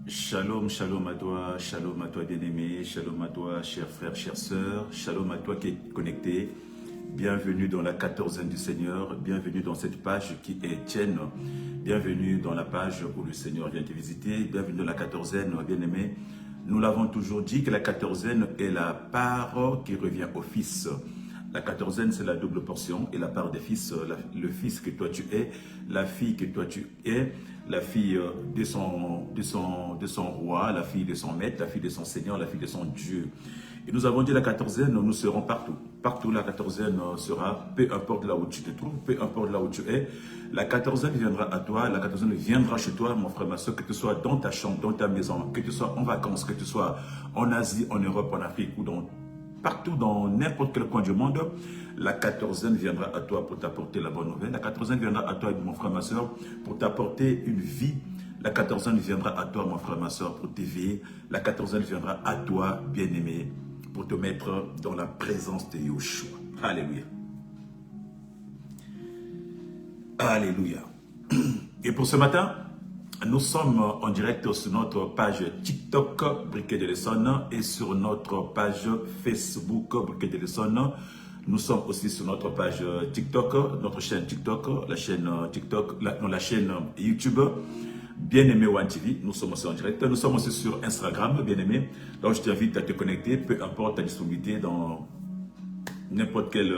Shalom à toi bien-aimé, shalom à toi chers frères, chères sœurs, shalom à toi qui es connecté. Bienvenue dans la 14e du Seigneur, bienvenue dans cette page qui est tienne, bienvenue dans la page où le Seigneur vient te visiter, bienvenue dans la 14e, bien-aimé. Nous l'avons toujours dit que la 14e est la part qui revient au Fils. La 14e, c'est la double portion et la part des fils, le fils que toi tu es, la fille que toi tu es, la fille de son roi, la fille de son maître, la fille de son Seigneur, la fille de son Dieu. Et nous avons dit la 14e, nous serons partout. Partout la 14e sera, peu importe là où tu te trouves, peu importe là où tu es, la 14e viendra à toi, la 14e viendra chez toi, mon frère, ma soeur, que tu sois dans ta chambre, dans ta maison, que tu sois en vacances, que tu sois en Asie, en Europe, en Afrique ou partout dans n'importe quel coin du monde, la 14e viendra à toi pour t'apporter la bonne nouvelle. La 14e viendra à toi, mon frère, ma soeur, pour t'apporter une vie. La 14e viendra à toi, mon frère, ma soeur, pour t'éveiller. La 14e viendra à toi, bien-aimé, pour te mettre dans la présence de Yeshua. Alléluia. Alléluia. Et pour ce matin, nous sommes en direct sur notre page TikTok, Briquet de l'Essonne, et sur notre page Facebook, Briquet de l'Essonne. Nous sommes aussi sur notre page TikTok, notre chaîne TikTok, la chaîne TikTok, la chaîne YouTube, Bien-aimé One TV. Nous sommes aussi en direct. Nous sommes aussi sur Instagram, Bien-aimé. Donc je t'invite à te connecter, peu importe ta disponibilité dans n'importe quelle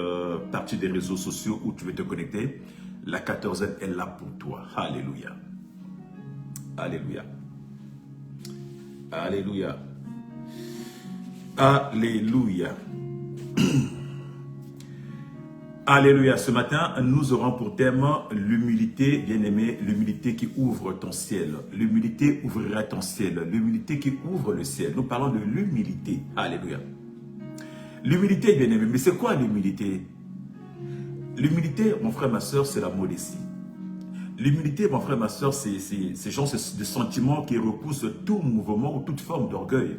partie des réseaux sociaux où tu veux te connecter. La 14e est là pour toi. Alléluia. Alléluia. Alléluia. Alléluia. Alléluia. Ce matin, nous aurons pour thème l'humilité, bien-aimé, l'humilité qui ouvre ton ciel. L'humilité ouvrira ton ciel. L'humilité qui ouvre le ciel. Nous parlons de l'humilité. Alléluia. L'humilité, bien-aimé, mais c'est quoi l'humilité? L'humilité, mon frère, ma soeur, c'est la modestie. L'humilité, mon frère, ma soeur, c'est genre de sentiment qui repousse tout mouvement ou toute forme d'orgueil.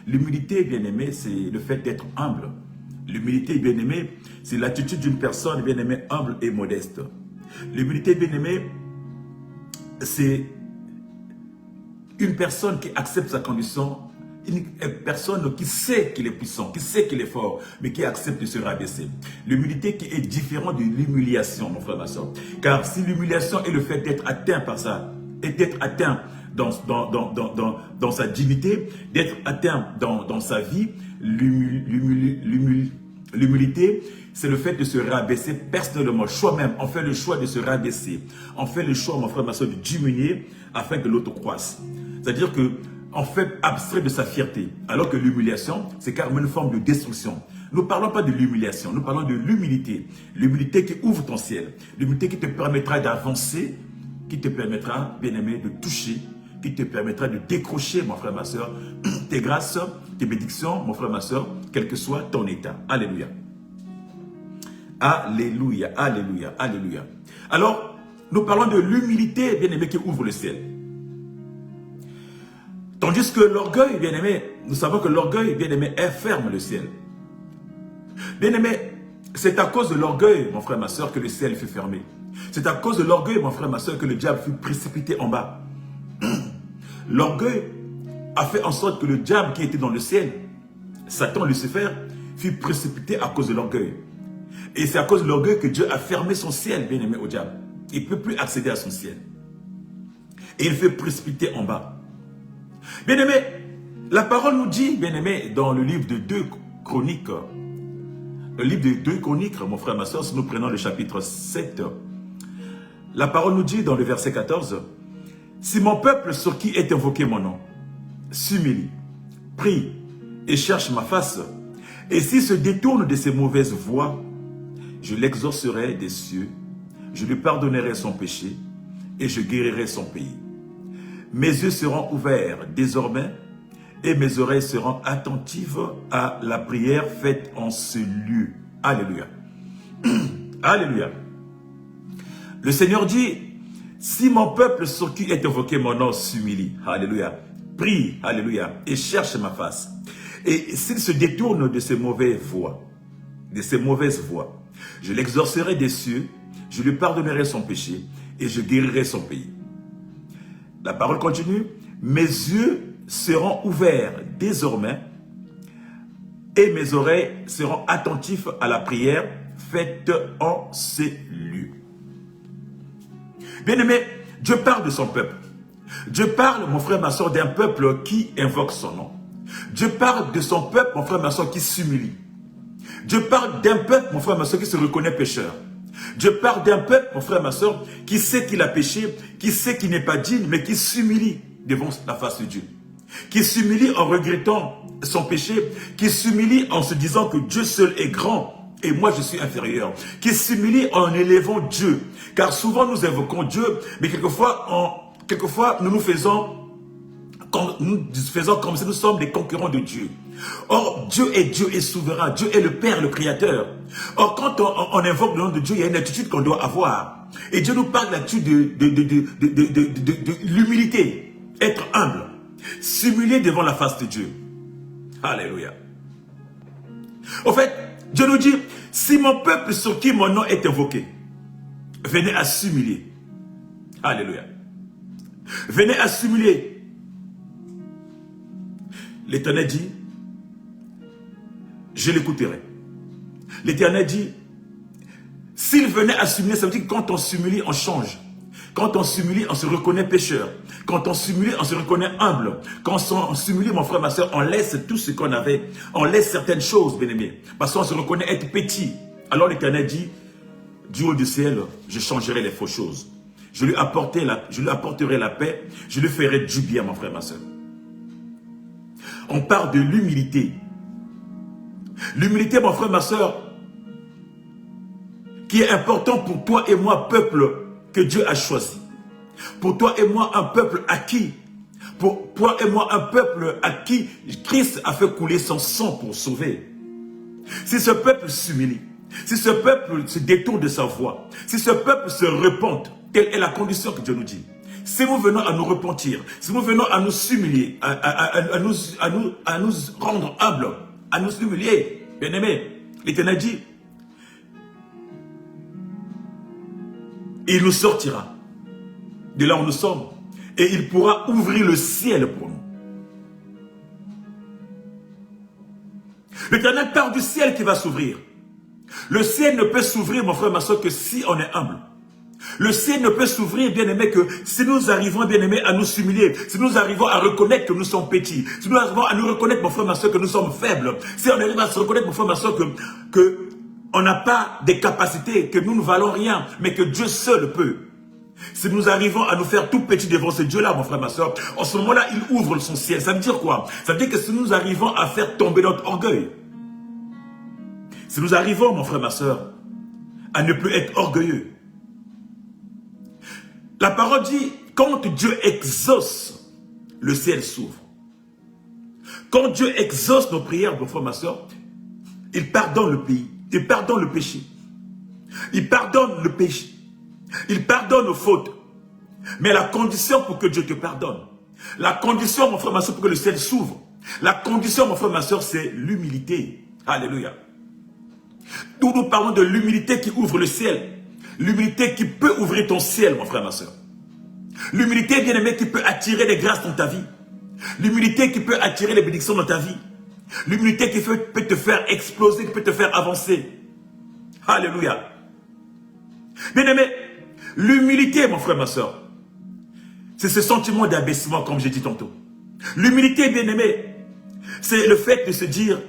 L'humilité, bien-aimé, c'est le fait d'être humble. L'humilité, bien-aimé, c'est l'attitude d'une personne, bien-aimé, humble et modeste. L'humilité, bien-aimé, c'est une personne qui accepte sa condition, une personne qui sait qu'il est puissant, qui sait qu'il est fort, mais qui accepte de se rabaisser. L'humilité qui est différente de l'humiliation, mon frère, ma soeur. Car si l'humiliation est le fait d'être atteint par ça, et d'être atteint dans sa dignité, d'être atteint dans sa vie, l'humilité, c'est le fait de se rabaisser personnellement, soi-même. On fait le choix de se rabaisser. On fait le choix, mon frère, ma soeur, de diminuer afin que l'autre croisse. C'est-à-dire que on fait abstrait de sa fierté, alors que l'humiliation, c'est carrément une forme de destruction. Nous ne parlons pas de l'humiliation, nous parlons de l'humilité. L'humilité qui ouvre ton ciel, l'humilité qui te permettra d'avancer, qui te permettra, bien-aimé, de toucher, qui te permettra de décrocher, mon frère, ma soeur, tes grâces, tes bénédictions, mon frère, ma soeur, quel que soit ton état. Alléluia. Alléluia, alléluia, alléluia. Alors, nous parlons de l'humilité, bien-aimé, qui ouvre le ciel. Tandis que l'orgueil, bien-aimé, nous savons que l'orgueil, bien-aimé, ferme le ciel. Bien-aimé, c'est à cause de l'orgueil, mon frère, ma soeur, que le ciel fut fermé. C'est à cause de l'orgueil, mon frère, ma soeur, que le diable fut précipité en bas. L'orgueil a fait en sorte que le diable qui était dans le ciel, Satan, Lucifer, fut précipité à cause de l'orgueil. Et c'est à cause de l'orgueil que Dieu a fermé son ciel, bien-aimé, au diable. Il ne peut plus accéder à son ciel. Et il fait précipiter en bas. Bien-aimé, la parole nous dit, bien-aimé, dans le livre de 2 Chroniques, mon frère, ma soeur, si nous prenons le chapitre 7, la parole nous dit dans le verset 14, « Si mon peuple sur qui est invoqué mon nom s'humilie, prie et cherche ma face, et s'il se détourne de ses mauvaises voies, je l'exaucerai des cieux, je lui pardonnerai son péché et je guérirai son pays. Mes yeux seront ouverts désormais et mes oreilles seront attentives à la prière faite en ce lieu. » Alléluia. Alléluia. Le Seigneur dit, si mon peuple sur qui est invoqué mon nom s'humilie, alléluia, prie, alléluia, et cherche ma face, et s'il se détourne de ses mauvaises voies, je l'exaucerai des cieux, je lui pardonnerai son péché et je guérirai son pays. La parole continue. mes yeux seront ouverts désormais et mes oreilles seront attentifs à la prière faite en ces lieux. Bien-aimé, Dieu parle de son peuple. Dieu parle, mon frère, ma soeur, d'un peuple qui invoque son nom. Dieu parle de son peuple, mon frère, ma soeur, qui s'humilie. Dieu parle d'un peuple, mon frère, ma soeur, qui se reconnaît pécheur. Dieu parle d'un peuple, mon frère, ma soeur, qui sait qu'il a péché, qui sait qu'il n'est pas digne, mais qui s'humilie devant la face de Dieu. Qui s'humilie en regrettant son péché, qui s'humilie en se disant que Dieu seul est grand et moi je suis inférieur. Qui s'humilie en élevant Dieu. Car souvent nous invoquons Dieu, mais quelquefois nous faisons comme si nous sommes des concurrents de Dieu. Or, Dieu est souverain. Dieu est le Père, le Créateur. Or, quand on invoque le nom de Dieu, il y a une attitude qu'on doit avoir. Et Dieu nous parle là-dessus de l'humilité. Être humble. S'humilier devant la face de Dieu. Alléluia. Au fait, Dieu nous dit, si mon peuple sur qui mon nom est invoqué, venez à s'humilier. Alléluia. Venez à s'humilier. L'Éternel dit, je l'écouterai. L'Éternel dit, s'il venait à s'humilier, ça veut dire que quand on s'humilie, on change. Quand on s'humilie, on se reconnaît pécheur. Quand on s'humilie, on se reconnaît humble. Quand on s'humilie, mon frère, ma soeur, on laisse tout ce qu'on avait. On laisse certaines choses, bien-aimés. Parce qu'on se reconnaît être petit. Alors l'Éternel dit, du haut du ciel, je changerai les fausses choses. Je lui apporterai la paix. Je lui ferai du bien, mon frère, ma soeur. On parle de l'humilité. L'humilité, mon frère, ma soeur, qui est important pour toi et moi, peuple que Dieu a choisi. Pour toi et moi, un peuple acquis. Pour toi et moi, un peuple à qui Christ a fait couler son sang pour sauver. Si ce peuple s'humilie, si ce peuple se détourne de sa voie, si ce peuple se repente, telle est la condition que Dieu nous dit. Si nous venons à nous repentir, si nous venons à nous humilier, à nous rendre humbles, à nous humilier, bien-aimés, l'Éternel dit, il nous sortira de là où nous sommes et il pourra ouvrir le ciel pour nous. L'Éternel parle du ciel qui va s'ouvrir. Le ciel ne peut s'ouvrir, mon frère, ma soeur, que si on est humble. Le ciel ne peut s'ouvrir, bien-aimé, que si nous arrivons, bien-aimé, à nous humilier, si nous arrivons à reconnaître que nous sommes petits, si nous arrivons à nous reconnaître, mon frère, ma soeur, que nous sommes faibles, si on arrive à se reconnaître, mon frère, ma soeur, que on n'a pas des capacités, que nous ne valons rien, mais que Dieu seul peut. Si nous arrivons à nous faire tout petits devant ce Dieu-là, mon frère, ma soeur, en ce moment-là, il ouvre son ciel. Ça veut dire quoi? Ça veut dire que si nous arrivons à faire tomber notre orgueil, si nous arrivons, mon frère, ma soeur, à ne plus être orgueilleux, la parole dit, quand Dieu exauce, le ciel s'ouvre. Quand Dieu exauce nos prières, mon frère, ma soeur, il pardonne le pays, il pardonne le péché. Il pardonne le péché. Il pardonne nos fautes. Mais la condition pour que Dieu te pardonne, la condition, mon frère, ma soeur, pour que le ciel s'ouvre, la condition, mon frère, ma soeur, c'est l'humilité. Alléluia. Nous parlons de l'humilité qui ouvre le ciel. L'humilité qui peut ouvrir ton ciel, mon frère, ma soeur. L'humilité, bien-aimé, qui peut attirer les grâces dans ta vie. L'humilité qui peut attirer les bénédictions dans ta vie. L'humilité qui peut te faire exploser, qui peut te faire avancer. Alléluia. Bien-aimé, l'humilité, mon frère, ma soeur, c'est ce sentiment d'abaissement, comme j'ai dit tantôt. L'humilité, bien-aimé, c'est le fait de se dire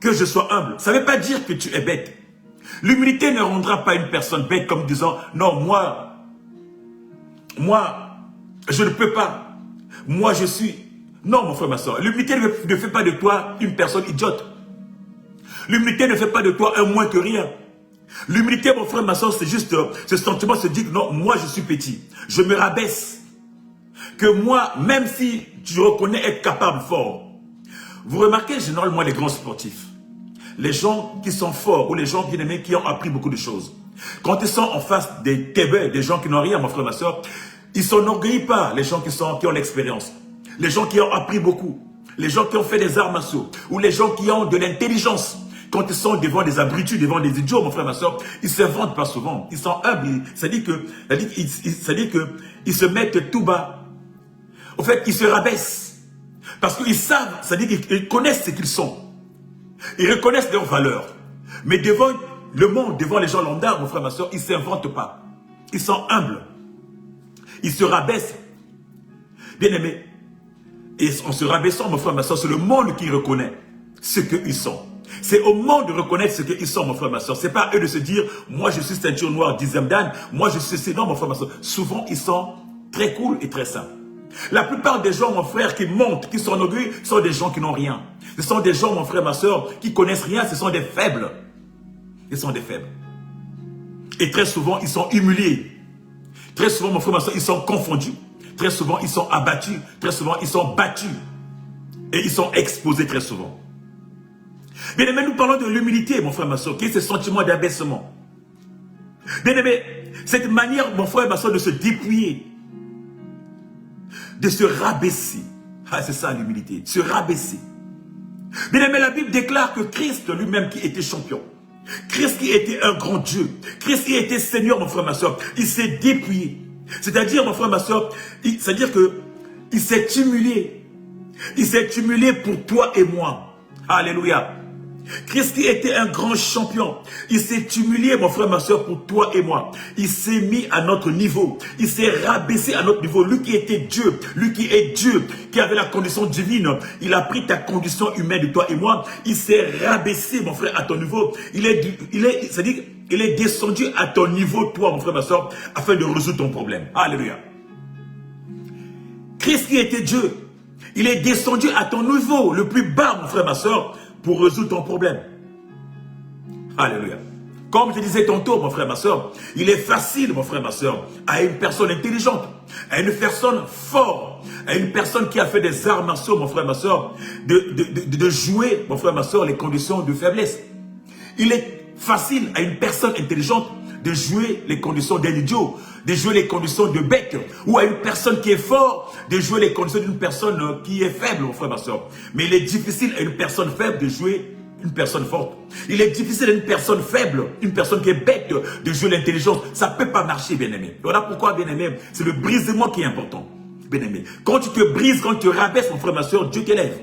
que je sois humble. Ça ne veut pas dire que tu es bête. L'humilité ne rendra pas une personne bête comme disant, non, moi, je ne peux pas. Moi, je suis... Non, mon frère, ma soeur, l'humilité ne fait pas de toi une personne idiote. L'humilité ne fait pas de toi un moins que rien. L'humilité, mon frère, ma soeur, c'est juste ce sentiment de se dire, non, moi, je suis petit. Je me rabaisse. Que moi, même si je reconnais être capable, fort. Vous remarquez généralement les grands sportifs. Les gens qui sont forts ou les gens bien aimés qui ont appris beaucoup de choses. Quand ils sont en face des tébés, des gens qui n'ont rien, mon frère, ma soeur, ils ne s'enorgueillissent pas, les gens qui ont l'expérience. Les gens qui ont appris beaucoup. Les gens qui ont fait des arts martiaux. Ou les gens qui ont de l'intelligence. Quand ils sont devant des abrutis, devant des idiots, mon frère, ma soeur, ils ne se vantent pas souvent. Ils sont humbles. Ça dit que, ils se mettent tout bas. En fait, ils se rabaissent. Parce qu'ils savent, c'est-à-dire qu'ils connaissent ce qu'ils sont. Ils reconnaissent leurs valeurs. Mais devant le monde, devant les gens lambda, mon frère, ma soeur, ils ne s'inventent pas. Ils sont humbles. Ils se rabaissent. Bien aimé. Et en se rabaissant, mon frère, ma soeur, c'est le monde qui reconnaît ce qu'ils sont. C'est au monde de reconnaître ce qu'ils sont, mon frère, ma soeur. Ce n'est pas à eux de se dire, moi je suis ceinture noire, 10e dan, moi je suis non, mon frère, ma soeur. Souvent, ils sont très cool et très simples. La plupart des gens, mon frère, qui montent, qui sont orgueilleux, sont des gens qui n'ont rien. Ce sont des gens, mon frère, ma soeur, qui connaissent rien, ce sont des faibles. Ils sont des faibles. Et très souvent, ils sont humiliés. Très souvent, mon frère, ma soeur, ils sont confondus. Très souvent, ils sont abattus. Très souvent, ils sont battus. Et ils sont exposés très souvent. Bien aimé, nous parlons de l'humilité, mon frère, ma soeur, qui est ce sentiment d'abaissement. Bien aimé, cette manière, mon frère, ma soeur, de se dépouiller, de se rabaisser. Ah, c'est ça l'humilité, se rabaisser. Bien aimé, la Bible déclare que Christ lui-même qui était champion, Christ qui était un grand Dieu, Christ qui était Seigneur, mon frère, ma soeur, il s'est dépouillé. C'est-à-dire, mon frère, ma soeur, c'est-à-dire que il s'est humilié. Il s'est humilié pour toi et moi. Alléluia. Christ qui était un grand champion, il s'est humilié, mon frère, ma soeur, pour toi et moi. Il s'est mis à notre niveau. Il s'est rabaissé à notre niveau. Lui qui était Dieu, lui qui est Dieu, qui avait la condition divine, il a pris ta condition humaine de toi et moi. Il s'est rabaissé, mon frère, à ton niveau. C'est-à-dire, il est descendu à ton niveau, toi, mon frère, ma soeur, afin de résoudre ton problème. Alléluia. Christ qui était Dieu, il est descendu à ton niveau, le plus bas, mon frère, ma soeur, pour résoudre ton problème. Alléluia. Comme je disais tantôt, mon frère, ma soeur, il est facile, mon frère, ma soeur, à une personne intelligente, à une personne forte, à une personne qui a fait des arts martiaux, mon frère, ma soeur, de jouer, mon frère, ma soeur, les conditions de faiblesse. Il est facile à une personne intelligente de jouer les conditions d'un idiot, de jouer les conditions de bête, ou à une personne qui est forte, de jouer les conditions d'une personne qui est faible, mon frère, ma soeur. Mais il est difficile à une personne faible de jouer une personne forte. Il est difficile à une personne faible, une personne qui est bête, de jouer l'intelligence. Ça ne peut pas marcher, bien-aimé. Voilà pourquoi, bien-aimé, c'est le brisement qui est important, bien-aimé. Quand tu te brises, quand tu te rabaisses, mon frère, ma soeur, Dieu t'élève.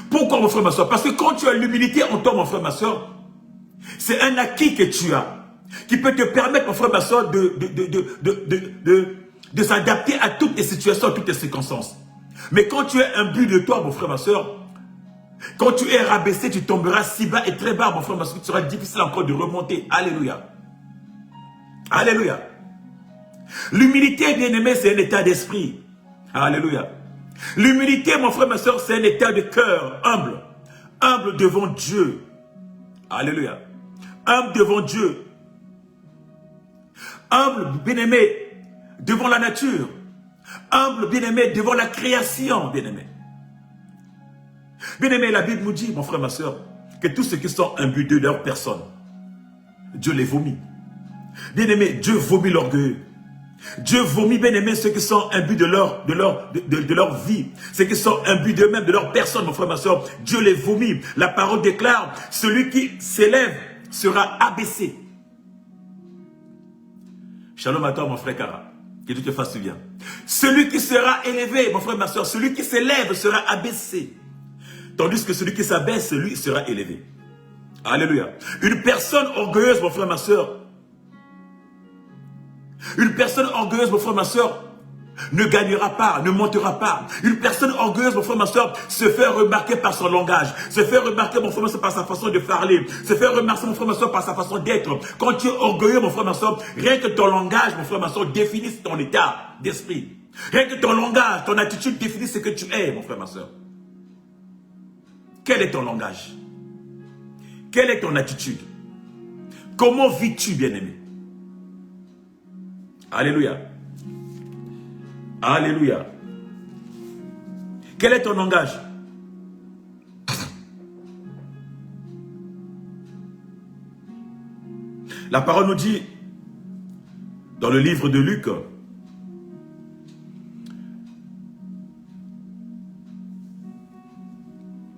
Pourquoi, mon frère, ma soeur? Parce que quand tu as l'humilité en toi, mon frère, ma soeur, c'est un acquis que tu as, qui peut te permettre, mon frère, ma soeur, de s'adapter à toutes les situations, à toutes les circonstances. Mais quand tu as un but de toi, mon frère, ma soeur, quand tu es rabaissé, tu tomberas si bas et très bas, mon frère, ma soeur, il sera difficile encore de remonter. Alléluia. Alléluia. L'humilité, bien-aimé, c'est un état d'esprit. Alléluia. L'humilité, mon frère, ma soeur, c'est un état de cœur humble. Humble devant Dieu. Alléluia. Humble devant Dieu. Humble, bien-aimé, devant la nature. Humble, bien-aimé, devant la création, bien-aimé. Bien-aimé, la Bible nous dit, mon frère, ma soeur, que tous ceux qui sont imbus de leur personne, Dieu les vomit. Bien-aimé, Dieu vomit l'orgueil. Dieu vomit, bien-aimé, ceux qui sont imbus de leur vie, ceux qui sont imbus d'eux-mêmes, de leur personne, mon frère, ma soeur. Dieu les vomit. La parole déclare, celui qui s'élève sera abaissé. Shalom à toi, mon frère Kara. Que Dieu te fasse du bien. Celui qui sera élevé, mon frère, ma soeur, celui qui s'élève sera abaissé. Tandis que celui qui s'abaisse, lui, sera élevé. Alléluia. Une personne orgueilleuse, mon frère, ma soeur, une personne orgueilleuse, mon frère, ma soeur, ne gagnera pas, ne montera pas. Une personne orgueilleuse, mon frère, ma soeur, se fait remarquer par son langage, se fait remarquer, mon frère, ma soeur, par sa façon de parler, se fait remarquer, mon frère, ma soeur, par sa façon d'être. Quand tu es orgueilleux, mon frère, ma soeur, rien que ton langage, mon frère, ma soeur, définisse ton état d'esprit. Rien que ton langage, ton attitude définisse ce que tu es, mon frère, ma soeur. Quel est ton langage? Quelle est ton attitude? Comment vis-tu, bien-aimé? Alléluia. Alléluia. Quel est ton langage? La parole nous dit, dans le livre de Luc,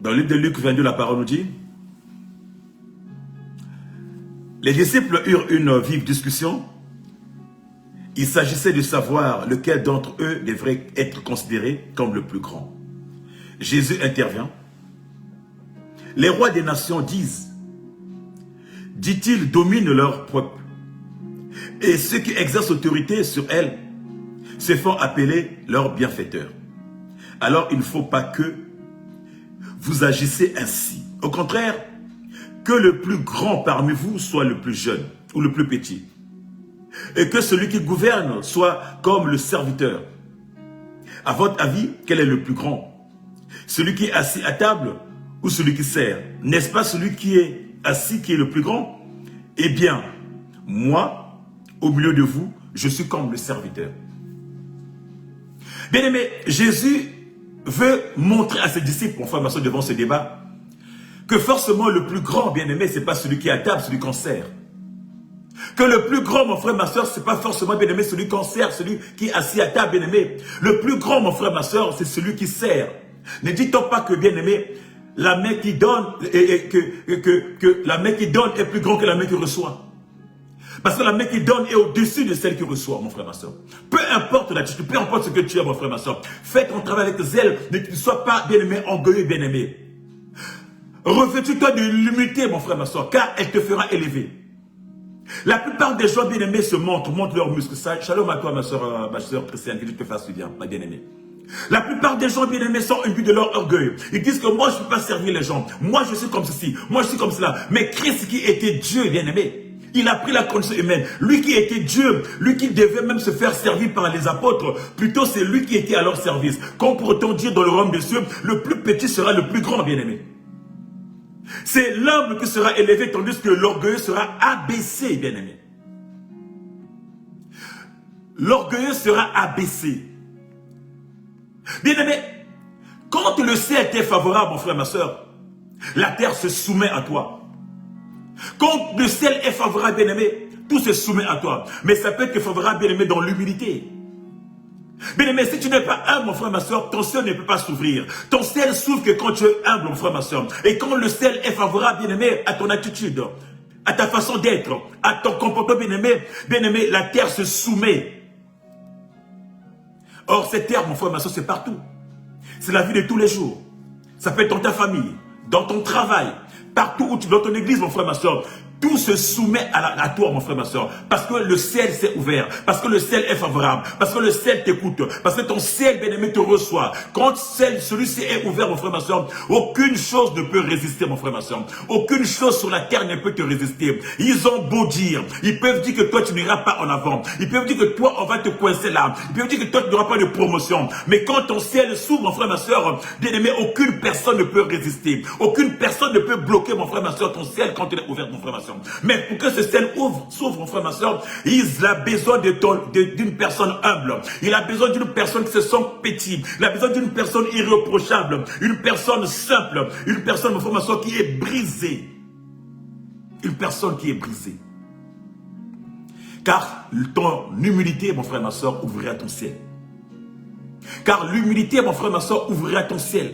dans le livre de Luc 22, la parole nous dit, les disciples eurent une vive discussion. Il s'agissait de savoir lequel d'entre eux devrait être considéré comme le plus grand. Jésus intervient. Les rois des nations disent, dit-il, dominent leur peuple. Et ceux qui exercent autorité sur elles se font appeler leurs bienfaiteurs. Alors il ne faut pas que vous agissez ainsi. Au contraire, que le plus grand parmi vous soit le plus jeune ou le plus petit. Et que celui qui gouverne soit comme le serviteur. À votre avis, quel est le plus grand? Celui qui est assis à table ou celui qui sert? N'est-ce pas celui qui est assis qui est le plus grand? Eh bien, moi, au milieu de vous, je suis comme le serviteur. Bien-aimé, Jésus veut montrer à ses disciples, mon frère, ma soeur, devant ce débat, que forcément le plus grand, bien-aimé, ce n'est pas celui qui est à table, celui qu'on sert. Que le plus grand, mon frère, ma soeur, ce n'est pas forcément, bien-aimé, celui qu'on sert, celui qui est assis à table, bien-aimé. Le plus grand, mon frère, ma soeur, c'est celui qui sert. Ne dit-on pas que, bien-aimé, la main qui donne, que la main qui donne est plus grande que la main qui reçoit? Parce que la main qui donne est au-dessus de celle qui reçoit, mon frère, ma soeur. Peu importe l'attitude, peu importe ce que tu as, mon frère, ma soeur. Fais ton travail avec zèle, ne sois pas, bien-aimé, orgueilleux, bien-aimé. Revêtis-toi de l'humilité, mon frère, ma soeur, car elle te fera élever. La plupart des gens bien-aimés se montrent leurs muscles. Shalom à toi, ma soeur chrétienne, que Dieu te fasse du bien, ma bien-aimée. La plupart des gens bien-aimés sont imbus de leur orgueil. Ils disent que moi, je ne peux pas servir les gens. Moi, je suis comme ceci. Moi, je suis comme cela. Mais Christ qui était Dieu, bien-aimé, il a pris la condition humaine. Lui qui était Dieu, lui qui devait même se faire servir par les apôtres, plutôt c'est lui qui était à leur service. Comme pourrait-on dire dans le royaume des cieux, le plus petit sera le plus grand, bien-aimé. C'est l'humble qui sera élevé, tandis que l'orgueilleux sera abaissé, bien-aimé. L'orgueilleux sera abaissé. Bien-aimé, quand le ciel t'est favorable, mon frère, ma soeur, la terre se soumet à toi. Quand le ciel est favorable, bien-aimé, tout se soumet à toi. Mais ça peut être favorable, bien-aimé, dans l'humilité. Bien-aimé, si tu n'es pas humble, mon frère, ma soeur, ton ciel ne peut pas s'ouvrir. Ton ciel s'ouvre que quand tu es humble, mon frère, ma soeur. Et quand le ciel est favorable, bien-aimé, à ton attitude, à ta façon d'être, à ton comportement, bien-aimé, la terre se soumet. Or, cette terre, mon frère, ma soeur, c'est partout. C'est la vie de tous les jours. Ça peut être dans ta famille, dans ton travail, partout où tu es, dans ton église, mon frère, ma soeur. Tout se soumet à toi, mon frère, ma soeur. Parce que le ciel s'est ouvert. Parce que le ciel est favorable. Parce que le ciel t'écoute. Parce que ton ciel, bien-aimé, te reçoit. Quand celui-ci est ouvert, mon frère, ma soeur, aucune chose ne peut résister, mon frère, ma soeur. Aucune chose sur la terre ne peut te résister. Ils ont beau dire. Ils peuvent dire que toi, tu n'iras pas en avant. Ils peuvent dire que toi, on va te coincer là. Ils peuvent dire que toi, tu n'auras pas de promotion. Mais quand ton ciel s'ouvre, mon frère, ma soeur, bien-aimé, aucune personne ne peut résister. Aucune personne ne peut bloquer, mon frère, ma soeur, ton ciel quand il est ouvert, mon frère, ma soeur. Mais pour que ce ciel s'ouvre, mon frère, ma soeur, il a besoin d'une personne humble. Il a besoin d'une personne qui se sent petit. Il a besoin d'une personne irréprochable. Une personne simple. Une personne, mon frère, ma soeur, qui est brisée. Une personne qui est brisée. Car ton humilité, mon frère, ma soeur, ouvrira ton ciel. Car l'humilité, mon frère, ma soeur, ouvrira ton ciel.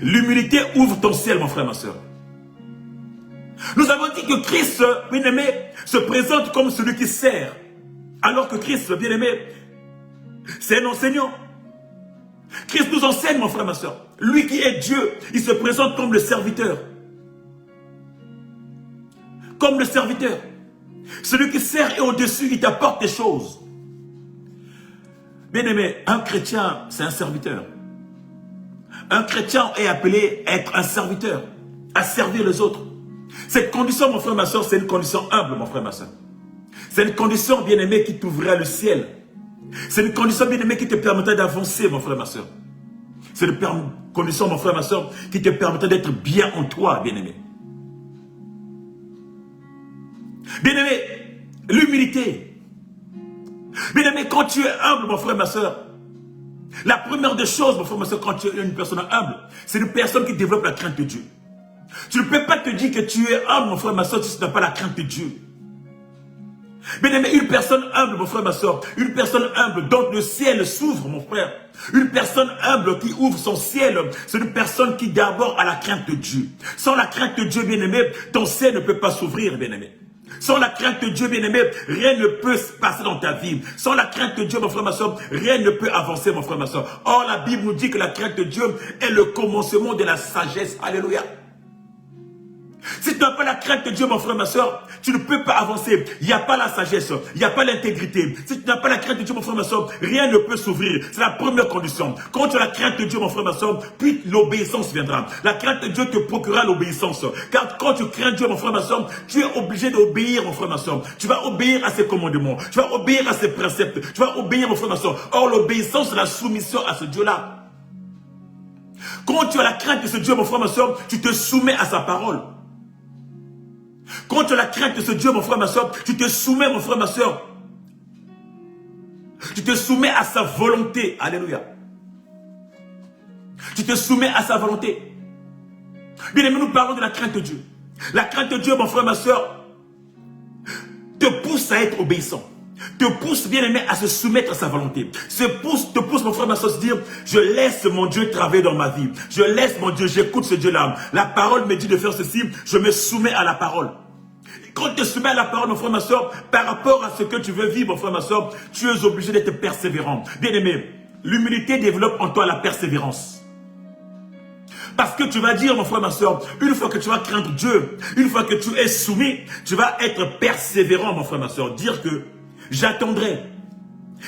L'humilité ouvre ton ciel, mon frère, ma soeur. Nous avons dit que Christ, bien-aimé, se présente comme celui qui sert. Alors que Christ, bien-aimé, c'est un enseignant. Christ nous enseigne, mon frère, ma soeur. Lui qui est Dieu, il se présente comme le serviteur. Comme le serviteur. Celui qui sert est au-dessus, il t'apporte des choses. Bien-aimé, un chrétien, c'est un serviteur. Un chrétien est appelé à être un serviteur, à servir les autres. Cette condition, mon frère, ma soeur, c'est une condition humble, mon frère, ma soeur. C'est une condition, bien-aimée, qui t'ouvrira le ciel. C'est une condition, bien-aimée, qui te permettra d'avancer, mon frère, ma soeur. C'est une condition, mon frère, ma soeur, qui te permettra d'être bien en toi, bien-aimé. Bien-aimé, l'humilité. Bien-aimé, quand tu es humble, mon frère, ma soeur, la première des choses, mon frère, ma soeur, quand tu es une personne humble, c'est une personne qui développe la crainte de Dieu. Tu ne peux pas te dire que tu es humble, mon frère, ma soeur, si tu n'as pas la crainte de Dieu. Bien-aimé, une personne humble, mon frère, ma soeur, une personne humble, dont le ciel s'ouvre, mon frère. Une personne humble qui ouvre son ciel, c'est une personne qui d'abord a la crainte de Dieu. Sans la crainte de Dieu, bien-aimé, ton ciel ne peut pas s'ouvrir, bien-aimé. Sans la crainte de Dieu, bien-aimé, rien ne peut se passer dans ta vie. Sans la crainte de Dieu, mon frère, ma soeur, rien ne peut avancer, mon frère, ma soeur. Or, la Bible nous dit que la crainte de Dieu est le commencement de la sagesse. Alléluia. Si tu n'as pas la crainte de Dieu, mon frère, ma soeur, tu ne peux pas avancer. Il n'y a pas la sagesse, il n'y a pas l'intégrité. Si tu n'as pas la crainte de Dieu, mon frère, ma soeur, rien ne peut s'ouvrir. C'est la première condition. Quand tu as la crainte de Dieu, mon frère, ma soeur, puis l'obéissance viendra. La crainte de Dieu te procurera l'obéissance. Car quand tu crains Dieu, mon frère, ma soeur, tu es obligé d'obéir, mon frère, ma soeur. Tu vas obéir à ses commandements. Tu vas obéir à ses préceptes. Tu vas obéir, mon frère, ma soeur. Or, l'obéissance, c'est la soumission à ce Dieu-là. Quand tu as la crainte de ce Dieu, mon frère, ma soeur, tu te soumets à sa parole. Quand tu as la crainte de ce Dieu, mon frère, ma soeur, tu te soumets, mon frère, ma soeur. Tu te soumets à sa volonté. Alléluia. Tu te soumets à sa volonté. Bien aimé, nous parlons de la crainte de Dieu. La crainte de Dieu, mon frère, ma soeur, te pousse à être obéissant. Te pousse, bien aimé, à se soumettre à sa volonté. Te pousse, mon frère, ma soeur, à se dire, je laisse mon Dieu travailler dans ma vie. Je laisse mon Dieu, j'écoute ce Dieu-là. La parole me dit de faire ceci, je me soumets à la parole. Quand tu te soumets à la parole, mon frère, ma soeur, par rapport à ce que tu veux vivre, mon frère, ma soeur, tu es obligé d'être persévérant. Bien aimé, l'humilité développe en toi la persévérance. Parce que tu vas dire, mon frère, ma soeur, une fois que tu vas craindre Dieu, une fois que tu es soumis, tu vas être persévérant, mon frère, ma soeur. Dire que j'attendrai.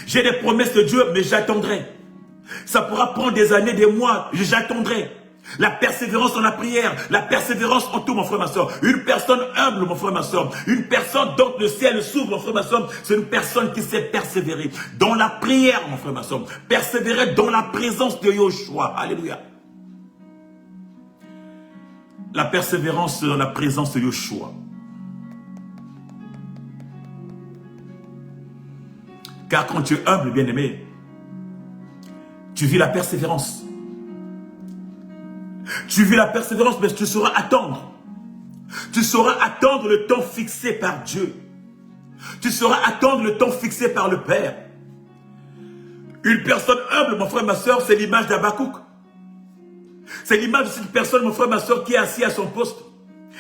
J'ai des promesses de Dieu, mais j'attendrai. Ça pourra prendre des années, des mois, j'attendrai. La persévérance dans la prière, la persévérance en tout, mon frère, ma soeur. Une personne humble, mon frère, ma soeur. Une personne dont le ciel s'ouvre, mon frère, ma soeur. C'est une personne qui sait persévérer dans la prière, mon frère, ma soeur. Persévérer dans la présence de Yoshua. Alléluia. La persévérance dans la présence de Yoshua. Car quand tu es humble, bien-aimé, tu vis la persévérance. Tu vis la persévérance, mais tu sauras attendre. Tu sauras attendre le temps fixé par Dieu. Tu sauras attendre le temps fixé par le Père. Une personne humble, mon frère, ma soeur, c'est l'image d'Habakkuk. C'est l'image de cette personne, mon frère, ma soeur, qui est assis à son poste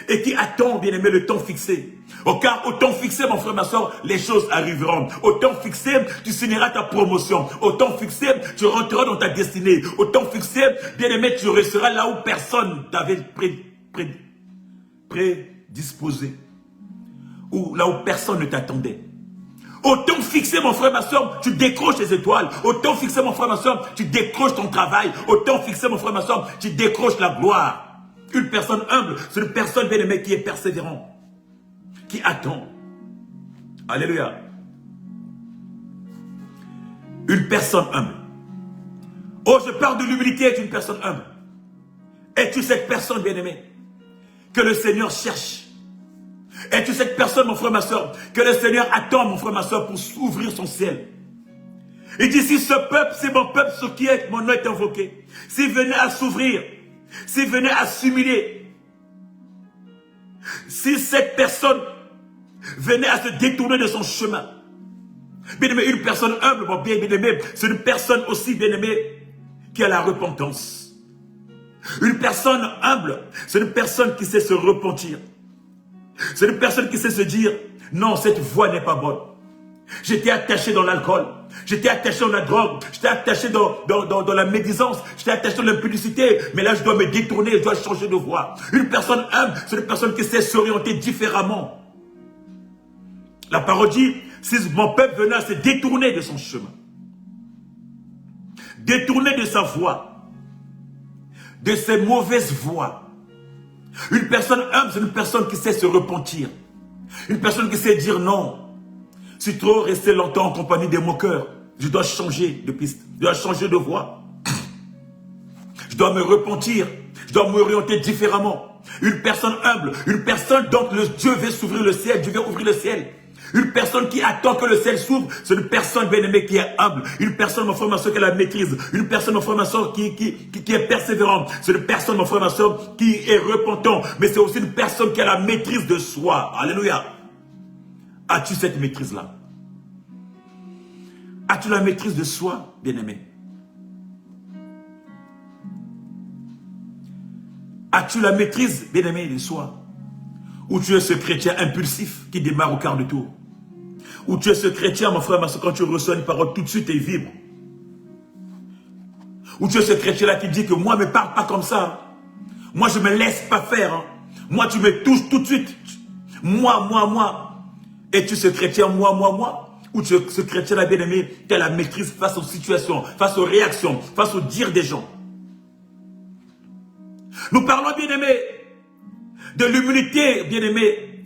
et qui attend, bien aimé, le temps fixé. Car au temps fixé, mon frère, ma soeur, les choses arriveront. Au temps fixé, tu signeras ta promotion. Au temps fixé, tu rentreras dans ta destinée. Au temps fixé, bien aimé, tu resteras là où personne t'avait prédisposé. Ou là où personne ne t'attendait. Au temps fixé, mon frère, ma soeur, tu décroches les étoiles. Au temps fixé, mon frère, ma soeur, tu décroches ton travail. Au temps fixé, mon frère, ma soeur, tu décroches la gloire. Une personne humble, c'est une personne, bien aimée, qui est persévérante. Qui attend. Alléluia. Une personne humble. Oh, je parle de l'humilité d'une personne humble. Es-tu cette personne, bien-aimée, que le Seigneur cherche? Es-tu cette personne, mon frère, ma soeur, que le Seigneur attend, mon frère, ma soeur, pour ouvrir son ciel? Il dit, si ce peuple, c'est mon peuple sur qui mon nom est invoqué, s'il venait à s'ouvrir, s'il venait à s'humilier, si cette personne venait à se détourner de son chemin. Bien-aimé, une personne humble, bon, bien-aimé, c'est une personne aussi, bien-aimé, qui a la repentance. Une personne humble, c'est une personne qui sait se repentir. C'est une personne qui sait se dire, non, cette voie n'est pas bonne. J'étais attaché dans l'alcool, j'étais attaché dans la drogue, j'étais attaché dans la médisance, j'étais attaché dans l'impudicité, mais là je dois me détourner, je dois changer de voie. Une personne humble, c'est une personne qui sait s'orienter différemment. La parole dit, si mon peuple venait à se détourner de son chemin, détourner de sa voie, de ses mauvaises voies. Une personne humble, c'est une personne qui sait se repentir. Une personne qui sait dire non. Je suis trop resté longtemps en compagnie des moqueurs. Je dois changer de piste, je dois changer de voie. Je dois me repentir, je dois m'orienter différemment. Une personne humble, une personne dont Dieu veut s'ouvrir le ciel, Dieu veut ouvrir le ciel. Une personne qui attend que le ciel s'ouvre, c'est une personne bien-aimée qui est humble. Une personne, mon frère, ma soeur, qui a la maîtrise. Une personne, mon frère, ma soeur, qui est persévérante. C'est une personne, mon frère, ma soeur, qui est repentant. Mais c'est aussi une personne qui a la maîtrise de soi. Alléluia. As-tu cette maîtrise-là? As-tu la maîtrise de soi, bien-aimé? As-tu la maîtrise, bien-aimé, de soi? Ou tu es ce chrétien impulsif qui démarre au quart de tour. Ou tu es ce chrétien, mon frère, ma soeur, quand tu reçois une parole, tout de suite, il vibre. Ou tu es ce chrétien-là qui dit que moi, ne me parle pas comme ça. Moi, je ne me laisse pas faire. Hein. Moi, tu me touches tout de suite. Moi. Es-tu ce chrétien, moi? Ou tu es ce chrétien-là, bien-aimé, qui a la maîtrise face aux situations, face aux réactions, face aux dires des gens. Nous parlons, bien-aimé, de l'humilité, bien-aimé.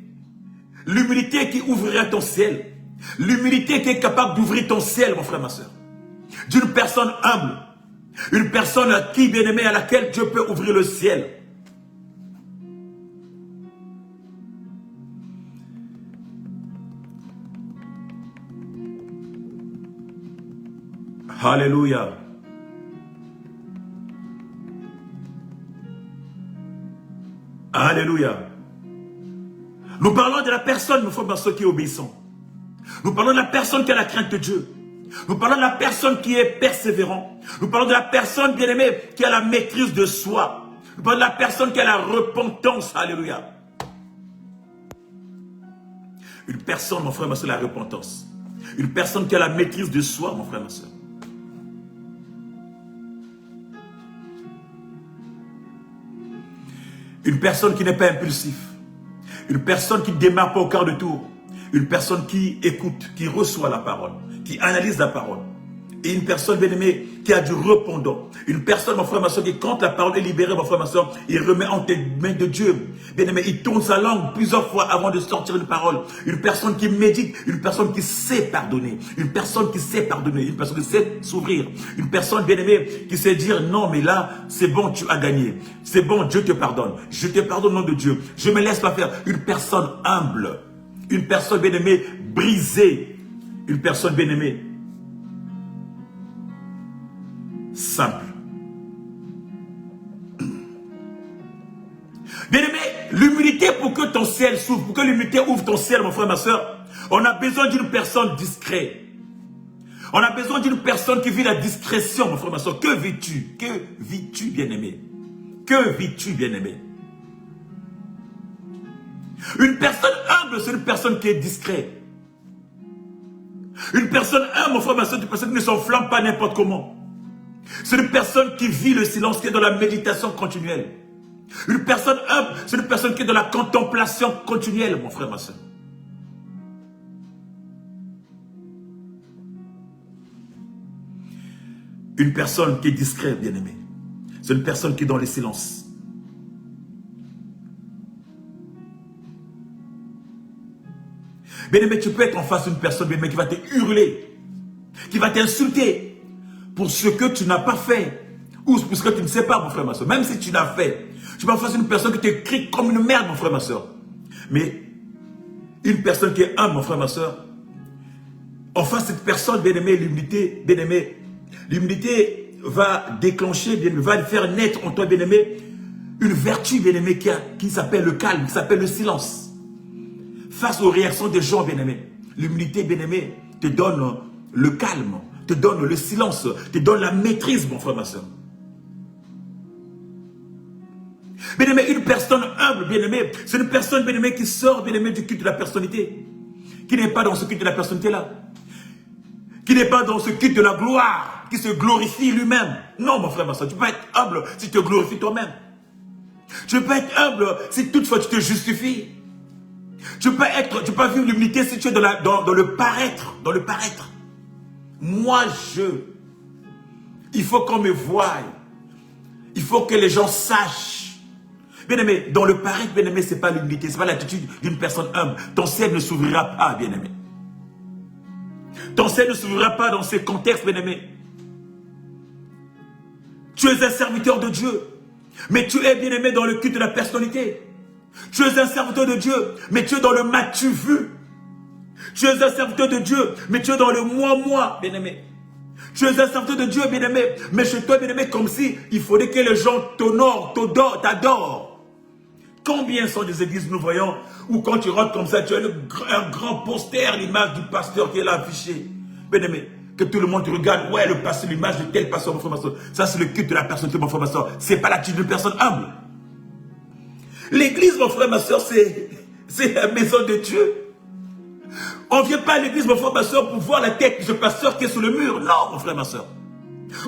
L'humilité qui ouvrira ton ciel. L'humilité qui est capable d'ouvrir ton ciel, mon frère, ma soeur. D'une personne humble. Une personne qui, bien-aimé, à laquelle Dieu peut ouvrir le ciel. Alléluia. Alléluia. Nous parlons de la personne, mon frère, ma soeur, qui est obéissant. Nous parlons de la personne qui a la crainte de Dieu. Nous parlons de la personne qui est persévérant. Nous parlons de la personne, bien-aimée, qui a la maîtrise de soi. Nous parlons de la personne qui a la repentance. Alléluia. Une personne, mon frère, ma soeur, la repentance. Une personne qui a la maîtrise de soi, mon frère, ma soeur. Une personne qui n'est pas impulsif. Une personne qui ne démarre pas au quart de tour. Une personne qui écoute, qui reçoit la parole, qui analyse la parole. Et une personne, bien-aimée, qui a du répondant. Une personne, mon frère, ma soeur, qui quand la parole est libérée, mon frère, ma soeur, il remet en tes mains de Dieu. Bien-aimé, il tourne sa langue plusieurs fois avant de sortir une parole. Une personne qui médite, une personne qui sait pardonner. Une personne qui sait pardonner, une personne qui sait s'ouvrir. Une personne, bien-aimée, qui sait dire, non, mais là, c'est bon, tu as gagné. C'est bon, Dieu te pardonne. Je te pardonne au nom de Dieu. Je me laisse pas faire. Une personne humble. Une personne, bien-aimée, brisée. Une personne, bien-aimée, simple. Bien-aimé, l'humilité pour que ton ciel s'ouvre, pour que l'humilité ouvre ton ciel, mon frère, ma soeur, on a besoin d'une personne discrète. On a besoin d'une personne qui vit la discrétion, mon frère, ma soeur. Que vis-tu? Que vis-tu, bien-aimé? Que vis-tu, bien-aimé? Une personne humble, c'est une personne qui est discrète. Une personne humble, mon frère, ma soeur, c'est une personne qui ne s'enflamme pas n'importe comment. C'est une personne qui vit le silence, qui est dans la méditation continuelle. Une personne humble, c'est une personne qui est dans la contemplation continuelle, mon frère, ma soeur. Une personne qui est discrète, bien-aimé. C'est une personne qui est dans le silence. Bien-aimé, tu peux être en face d'une personne, bien-aimé, qui va te hurler, qui va t'insulter pour ce que tu n'as pas fait, ou pour ce que tu ne sais pas, mon frère, ma soeur. Même si tu l'as fait, tu vas en face d'une personne qui te crie comme une merde, mon frère, ma soeur. Mais une personne qui est humble, mon frère, ma soeur, en face de cette personne, bien-aimé, l'humilité, bien-aimé, l'humilité va déclencher, va faire naître en toi, bien-aimé, une vertu, bien-aimé, qui s'appelle le calme, qui s'appelle le silence. Face aux réactions des gens, bien-aimés, l'humilité, bien-aimé, te donne le calme, te donne le silence, te donne la maîtrise, mon frère, ma soeur. Bien-aimé, une personne humble, bien-aimé, c'est une personne, bien-aimé, qui sort, bien-aimé, du culte de la personnalité, qui n'est pas dans ce culte de la personnalité-là, qui n'est pas dans ce culte de la gloire, qui se glorifie lui-même. Non, mon frère, ma soeur, tu peux pas être humble si tu te glorifies toi-même. Tu peux pas être humble si toutefois tu te justifies. Tu peux pas vivre l'humilité si tu es dans le paraître. Dans le paraître. Moi, il faut qu'on me voie. Il faut que les gens sachent. Bien-aimé, dans le paraître, bien-aimé, ce n'est pas l'humilité, ce n'est pas l'attitude d'une personne humble. Ton ciel ne s'ouvrira pas, bien-aimé. Ton ciel ne s'ouvrira pas dans ces contextes, bien-aimé. Tu es un serviteur de Dieu, mais tu es, bien-aimé, dans le culte de la personnalité. Tu es un serviteur de Dieu, mais tu es dans le m'as-tu vu. Tu es un serviteur de Dieu, mais tu es dans le moi, bien-aimé. Tu es un serviteur de Dieu, bien-aimé, mais chez toi, bien-aimé, comme si il faudrait que les gens t'honorent, t'adorent. Combien sont des églises, nous voyons, où quand tu rentres comme ça, tu as un grand poster, l'image du pasteur qui est là affiché. Bien-aimé, que tout le monde te regarde, ouais, le pasteur, l'image de tel pasteur, mon frère, ma soeur. Ça, c'est le culte de la personnalité, mon frère, ma soeur. Ce n'est pas l'attitude d'une personne humble. L'église, mon frère, ma soeur, C'est la maison de Dieu. On ne vient pas à l'église, mon frère, ma soeur, pour voir la tête de ce pasteur qui est sur le mur. Non, mon frère, ma soeur.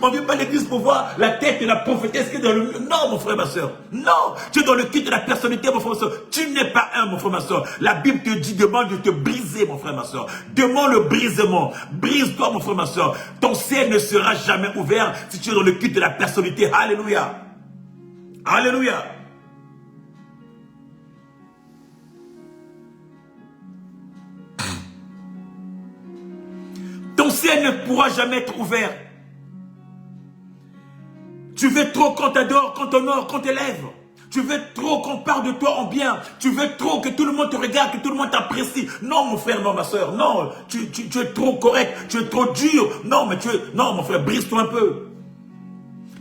On ne vient pas à l'église pour voir la tête de la prophétesse qui est dans le mur. Non, mon frère, ma soeur. Non, tu es dans le culte de la personnalité, mon frère, ma soeur. Tu n'es pas un, mon frère, ma soeur. La Bible te dit, demande de te briser, mon frère, ma soeur. Demande le brisement. Brise-toi, mon frère, ma soeur. Ton ciel ne sera jamais ouvert si tu es dans le culte de la personnalité. Alléluia. Alléluia. Ton ciel ne pourra jamais être ouvert. Tu veux trop qu'on t'adore, qu'on t'honore, qu'on t'élève. Tu veux trop qu'on parle de toi en bien. Tu veux trop que tout le monde te regarde, que tout le monde t'apprécie. Non, mon frère, non, ma soeur. Non, tu es trop correct. Tu es trop dur. Non, mais non, mon frère, brise-toi un peu.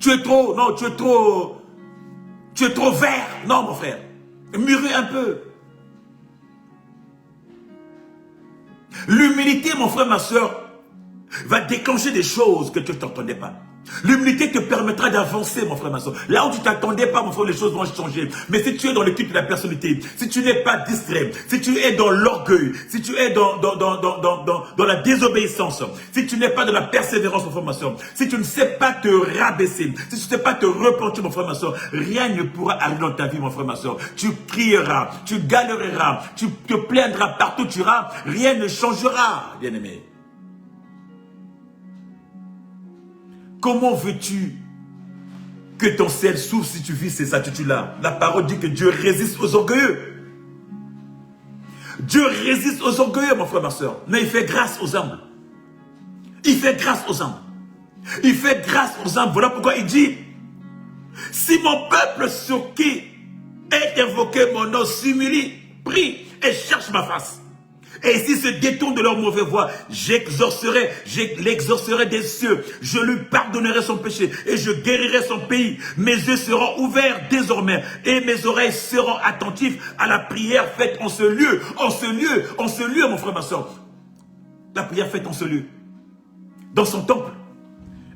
Tu es trop vert. Non, mon frère. Mûris un peu. L'humilité, mon frère, ma soeur, va déclencher des choses que tu ne t'entendais pas. L'humilité te permettra d'avancer, mon frère, ma soeur. Là où tu ne t'attendais pas, mon frère, les choses vont changer. Mais si tu es dans le culte de la personnalité, si tu n'es pas distrait, si tu es dans l'orgueil, si tu es dans la désobéissance, si tu n'es pas dans la persévérance, mon frère, ma soeur, si tu ne sais pas te rabaisser, si tu ne sais pas te repentir, mon frère, ma soeur, rien ne pourra arriver dans ta vie, mon frère, ma soeur. Tu crieras, tu galéreras, tu te plaindras partout où tu iras, rien ne changera, bien-aimé. Comment veux-tu que ton ciel s'ouvre si tu vis ces attitudes-là? La parole dit que Dieu résiste aux orgueilleux. Dieu résiste aux orgueilleux, mon frère, ma soeur. Mais il fait grâce aux humbles. Il fait grâce aux humbles. Il fait grâce aux humbles. Voilà pourquoi il dit, si mon peuple sur qui est invoqué mon nom s'humilie, prie et cherche ma face. Et s'ils se détournent de leur mauvaise voie, l'exorcerai des cieux. Je lui pardonnerai son péché et je guérirai son pays. Mes yeux seront ouverts désormais et mes oreilles seront attentives à la prière faite en ce lieu. En ce lieu, mon frère, ma soeur. La prière faite en ce lieu. Dans son temple.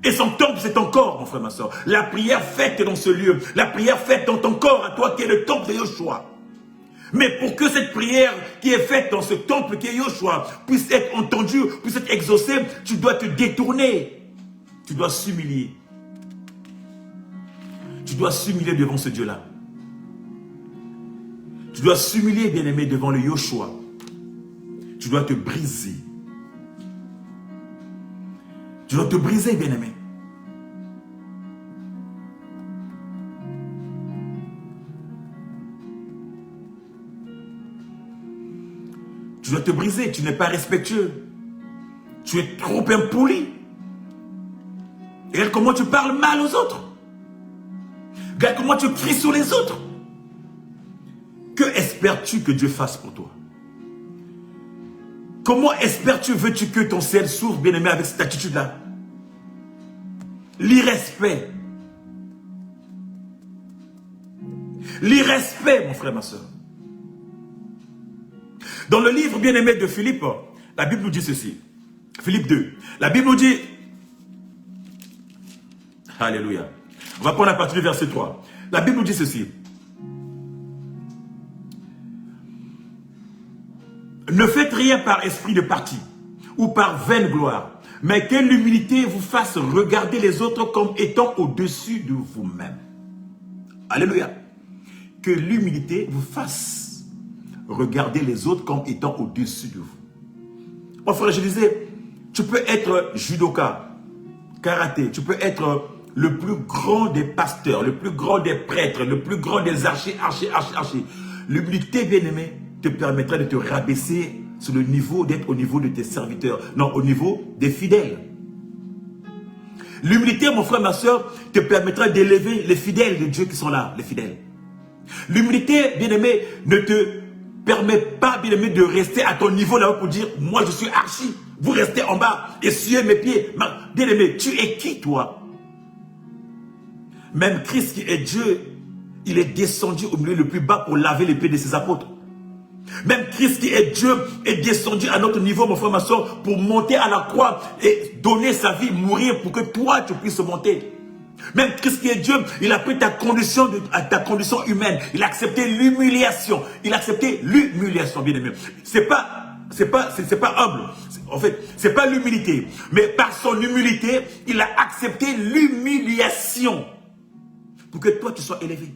Et son temple, c'est ton corps, mon frère, ma soeur. La prière faite dans ce lieu. La prière faite dans ton corps, à toi qui est le temple de Yoshua. Mais pour que cette prière qui est faite dans ce temple qui est Yoshua puisse être entendue, puisse être exaucée, tu dois te détourner. Tu dois s'humilier. Tu dois s'humilier devant ce Dieu-là. Tu dois s'humilier, bien-aimé, devant le Yoshua. Tu dois te briser. Tu dois te briser, bien-aimé. Tu dois te briser, tu n'es pas respectueux. Tu es trop impoli. Et regarde comment tu parles mal aux autres. Regarde comment tu cries sur les autres. Que espères-tu que Dieu fasse pour toi? Comment espères-tu, veux-tu que ton ciel s'ouvre, bien-aimé, avec cette attitude-là? L'irrespect. L'irrespect, mon frère, ma soeur. Dans le livre bien-aimé de Philippe, la Bible nous dit ceci. Philippe 2. La Bible nous dit... Alléluia. On va prendre à partir du verset 3. La Bible nous dit ceci. Ne faites rien par esprit de parti ou par vaine gloire, mais que l'humilité vous fasse regarder les autres comme étant au-dessus de vous-même. Alléluia. Que l'humilité vous fasse regarder les autres comme étant au-dessus de vous. Mon frère, je disais, tu peux être judoka, karaté, tu peux être le plus grand des pasteurs, le plus grand des prêtres, le plus grand des archers. L'humilité, bien-aimé, te permettra de te rabaisser sur le niveau, d'être au niveau de tes serviteurs, non, au niveau des fidèles. L'humilité, mon frère, ma soeur, te permettra d'élever les fidèles de Dieu qui sont là, les fidèles. L'humilité, bien-aimé, ne te permet pas, bien-aimé, de rester à ton niveau là-haut pour dire, moi je suis archi, vous restez en bas, essuyez mes pieds. Bien-aimé, tu es qui, toi? Même Christ qui est Dieu, il est descendu au milieu le plus bas pour laver les pieds de ses apôtres. Même Christ qui est Dieu est descendu à notre niveau, mon frère, ma soeur, pour monter à la croix et donner sa vie, mourir pour que toi tu puisses monter. Même Christ qui est Dieu, il a pris ta condition humaine. Il a accepté l'humiliation. Il a accepté l'humiliation, bien aimé. C'est pas humble. En fait, c'est pas l'humilité. Mais par son humilité, il a accepté l'humiliation. Pour que toi, tu sois élevé.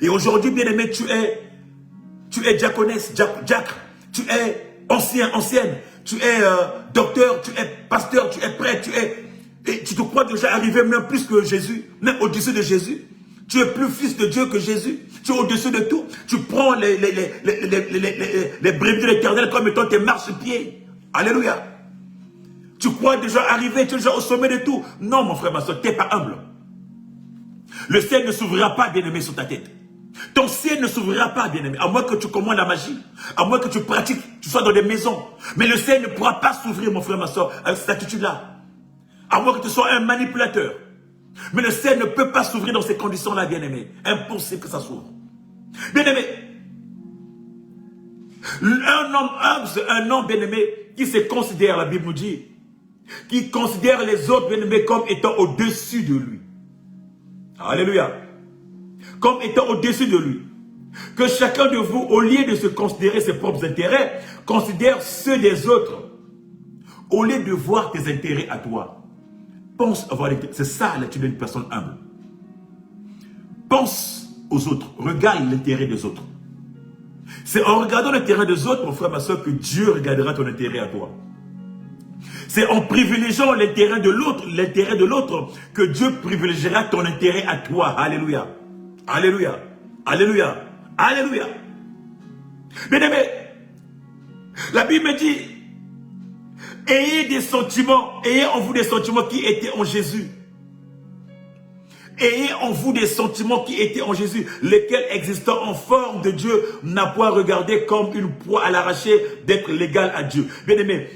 Et aujourd'hui, bien aimé, tu es diaconesse, diacre. Tu es ancienne. Tu es docteur, tu es pasteur, tu es prêtre, et tu te crois déjà arrivé même plus que Jésus, même au-dessus de Jésus. Tu es plus fils de Dieu que Jésus. Tu es au-dessus de tout. Tu prends les brebis de l'Éternel comme étant tes marchepieds. Alléluia. Tu crois déjà arrivé, tu es déjà au sommet de tout. Non, mon frère, ma soeur, tu n'es pas humble. Le ciel ne s'ouvrira pas, bien-aimé, sur ta tête. Ton ciel ne s'ouvrira pas, bien-aimé, à moins que tu commandes la magie, à moins que tu pratiques, tu sois dans des maisons. Mais le ciel ne pourra pas s'ouvrir, mon frère, ma soeur, avec cette attitude-là. À moins que tu sois un manipulateur. Mais le ciel ne peut pas s'ouvrir dans ces conditions-là, bien-aimé. Impossible que ça s'ouvre. Bien-aimé, un homme humble, c'est un homme, bien-aimé, qui se considère, la Bible nous dit, qui considère les autres, bien-aimés, comme étant au-dessus de lui. Alléluia. Comme étant au-dessus de lui. Que chacun de vous, au lieu de se considérer ses propres intérêts, considère ceux des autres. Au lieu de voir tes intérêts à toi. Pense avoir l'intérêt. C'est ça l'attitude d'une personne humble. Pense aux autres. Regarde l'intérêt des autres. C'est en regardant l'intérêt des autres, mon frère, ma soeur, que Dieu regardera ton intérêt à toi. C'est en privilégiant l'intérêt de l'autre, que Dieu privilégiera ton intérêt à toi. Alléluia. Alléluia. Alléluia. Alléluia. Bien-aimé, la Bible me dit, ayez des sentiments, ayez en vous des sentiments qui étaient en Jésus. Ayez en vous des sentiments qui étaient en Jésus, lesquels existant en forme de Dieu, n'a point regardé comme une proie à l'arracher d'être l'égal à Dieu. Bien-aimé,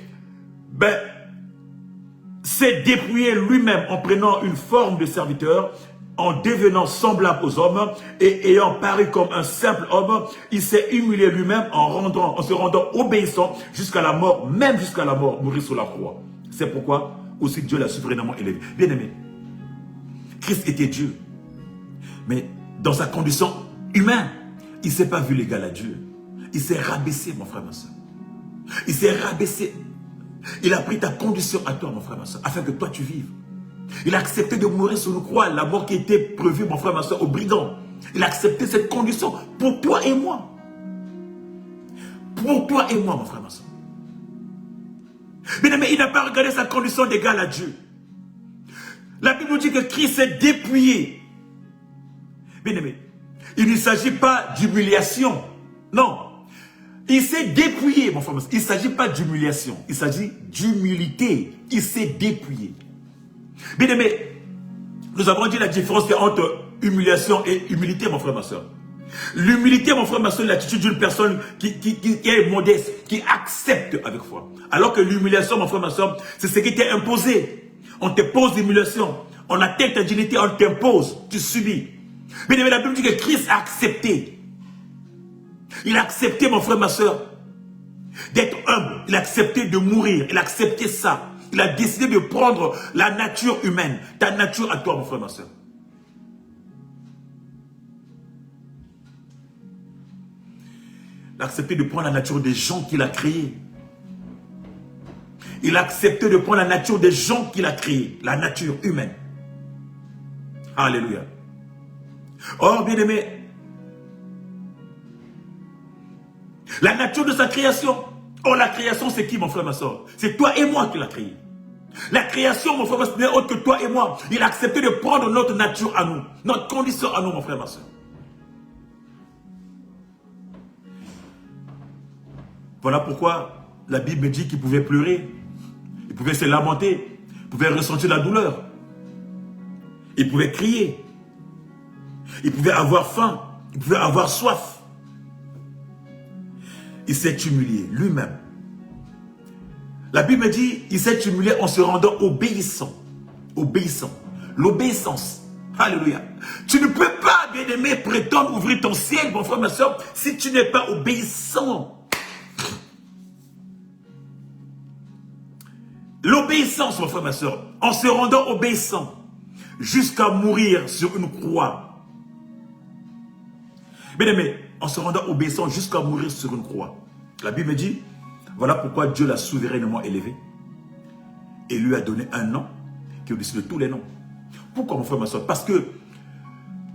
s'est dépouillé lui-même en prenant une forme de serviteur, en devenant semblable aux hommes et ayant paru comme un simple homme, il s'est humilié lui-même en se rendant obéissant jusqu'à la mort, même jusqu'à la mort, mourir sur la croix. C'est pourquoi aussi Dieu l'a souverainement élevé. Bien aimé, Christ était Dieu, mais dans sa condition humaine, il ne s'est pas vu l'égal à Dieu. Il s'est rabaissé, mon frère, ma soeur. Il s'est rabaissé. Il a pris ta condition à toi, mon frère, ma soeur, afin que toi tu vives. Il a accepté de mourir sur une croix, la mort qui était prévue, mon frère, ma soeur, aux brigands. Il a accepté cette condition pour toi et moi. Pour toi et moi, mon frère, ma soeur. Mais il n'a pas regardé sa condition d'égale à Dieu. La Bible nous dit que Christ s'est dépouillé. Bien-aimé, il ne s'agit pas d'humiliation. Non. Il s'est dépouillé, mon frère. Il ne s'agit pas d'humiliation. Il s'agit d'humilité. Il s'est dépouillé. Bien aimé, nous avons dit la différence entre humiliation et humilité, mon frère, ma soeur. L'humilité, mon frère, ma soeur, c'est l'attitude d'une personne qui est modeste, qui accepte avec foi. Alors que l'humiliation, mon frère, ma soeur, c'est ce qui t'est imposé. On te pose l'humiliation. On atteint ta dignité, on t'impose. Tu subis. Bien aimé, la Bible dit que Christ a accepté. Il a accepté, mon frère, ma soeur, d'être humble. Il a accepté de mourir. Il a accepté ça. Il a décidé de prendre la nature humaine. Ta nature à toi, mon frère, ma soeur. Il a accepté de prendre la nature des gens qu'il a créés. Il a accepté de prendre la nature des gens qu'il a créés. La nature humaine. Alléluia. Or, bien aimé, la nature de sa création. Or, la création, c'est qui, mon frère, ma soeur? C'est toi et moi qui l'a créé. La création, mon frère, ma soeur, n'est autre que toi et moi. Il a accepté de prendre notre nature à nous. Notre condition à nous, mon frère, ma soeur. Voilà pourquoi la Bible dit qu'il pouvait pleurer. Il pouvait se lamenter. Il pouvait ressentir la douleur. Il pouvait crier. Il pouvait avoir faim. Il pouvait avoir soif. Il s'est humilié lui-même. La Bible dit, il s'est humilié en se rendant obéissant. Obéissant. L'obéissance. Alléluia. Tu ne peux pas, bien-aimé, prétendre ouvrir ton ciel, mon frère, ma soeur, si tu n'es pas obéissant. L'obéissance, mon frère, ma soeur, en se rendant obéissant. jusqu'à mourir sur une croix. Bien aimé, en se rendant obéissant jusqu'à mourir sur une croix. La Bible dit, voilà pourquoi Dieu l'a souverainement élevé et lui a donné un nom qui est au-dessus de tous les noms. Pourquoi mon frère, ma soeur? Parce que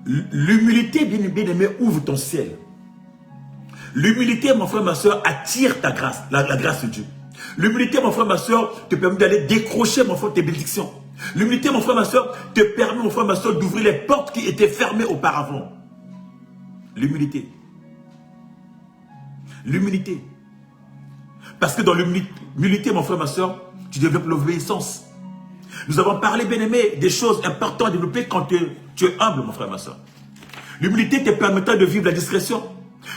l'humilité, bien aimé, ouvre ton ciel. L'humilité, mon frère, ma soeur, attire ta grâce, la grâce de Dieu. L'humilité, mon frère, ma soeur, te permet d'aller décrocher, mon frère, tes bénédictions. L'humilité, mon frère, ma soeur, te permet, mon frère, ma soeur, d'ouvrir les portes qui étaient fermées auparavant. L'humilité. L'humilité. Parce que dans l'humilité, mon frère, ma soeur, tu développes l'obéissance. Nous avons parlé, bien aimé, des choses importantes à développer quand tu es humble, mon frère, ma soeur. L'humilité te permettra de vivre la discrétion,